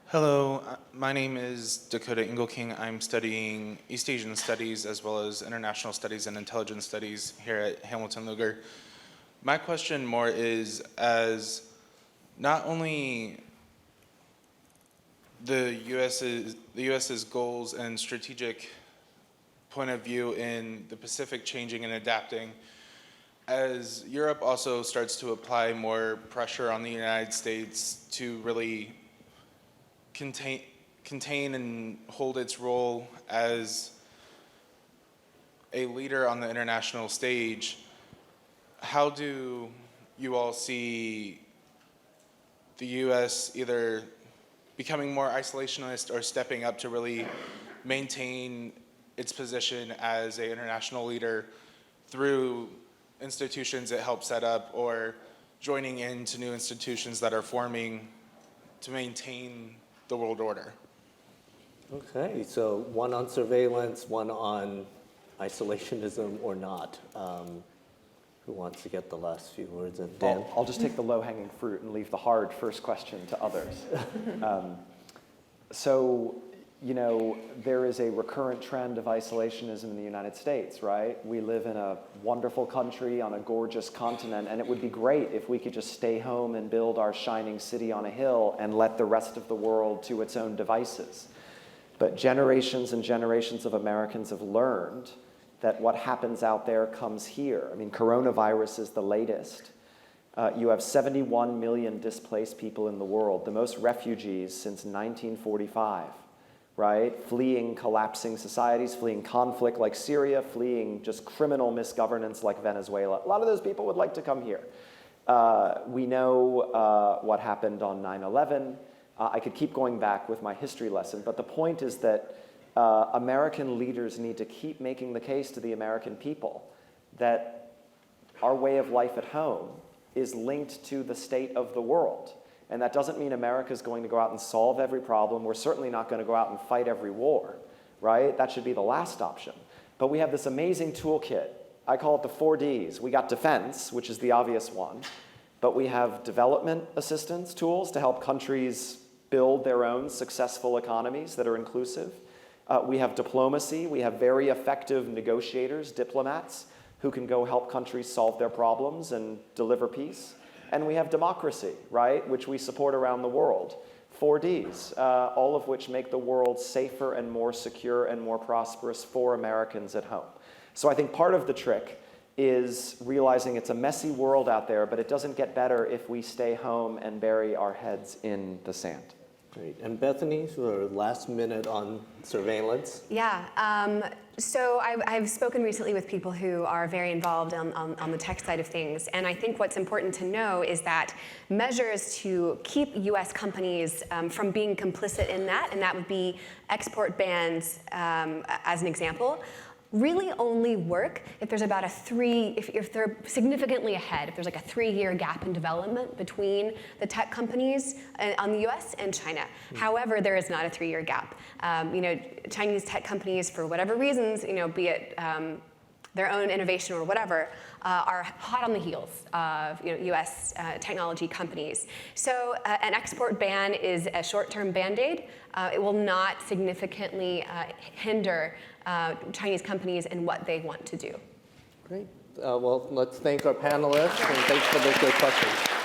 Hello, my name is Dakota Engelking. I'm studying East Asian Studies as well as International Studies and Intelligence Studies here at Hamilton Lugar. My question more is, as not only the US's goals and strategic point of view in the Pacific changing and adapting, as Europe also starts to apply more pressure on the United States to really contain and hold its role as a leader on the international stage, how do you all see the US either becoming more isolationist or stepping up to really maintain its position as an international leader through institutions it helped set up, or joining into new institutions that are forming to maintain the world order? Okay, so one on surveillance, one on isolationism or not. Who wants to get the last few words in? Dan? I'll just take the low-hanging fruit and leave the hard first question to others. So, you know, there is a recurrent trend of isolationism in the United States, right? We live in a wonderful country on a gorgeous continent, and it would be great if we could just stay home and build our shining city on a hill and let the rest of the world to its own devices. But generations and generations of Americans have learned that what happens out there comes here. I mean, coronavirus is the latest. You have 71 million displaced people in the world, the most refugees since 1945. Right? Fleeing collapsing societies, fleeing conflict like Syria, fleeing just criminal misgovernance like Venezuela. A lot of those people would like to come here. We know what happened on 9/11. I could keep going back with my history lesson, but the point is that American leaders need to keep making the case to the American people that our way of life at home is linked to the state of the world. And that doesn't mean America's going to go out and solve every problem. We're certainly not going to go out and fight every war, right? That should be the last option. But we have this amazing toolkit. I call it the 4 Ds. We got defense, which is the obvious one. But we have development assistance tools to help countries build their own successful economies that are inclusive. We have diplomacy. We have very effective negotiators, diplomats, who can go help countries solve their problems and deliver peace. And we have democracy, right, which we support around the world. 4 Ds, all of which make the world safer and more secure and more prosperous for Americans at home. So I think part of the trick is realizing it's a messy world out there, but it doesn't get better if we stay home and bury our heads in the sand. Great. And Bethany, for last minute on surveillance. Yeah. So I've spoken recently with people who are very involved on the tech side of things, and I think what's important to know is that measures to keep U.S. companies from being complicit in that, and that would be export bans as an example, really only work if there's about if they're significantly ahead, if there's like a 3-year gap in development between the tech companies on the US and China. However, there is not a 3-year gap. Chinese tech companies, for whatever reasons, be it their own innovation or whatever, are hot on the heels of US technology companies. So an export ban is a short-term Band-Aid. It will not significantly hinder Chinese companies and what they want to do. Great. Well, let's thank our panelists, and thanks for the great questions.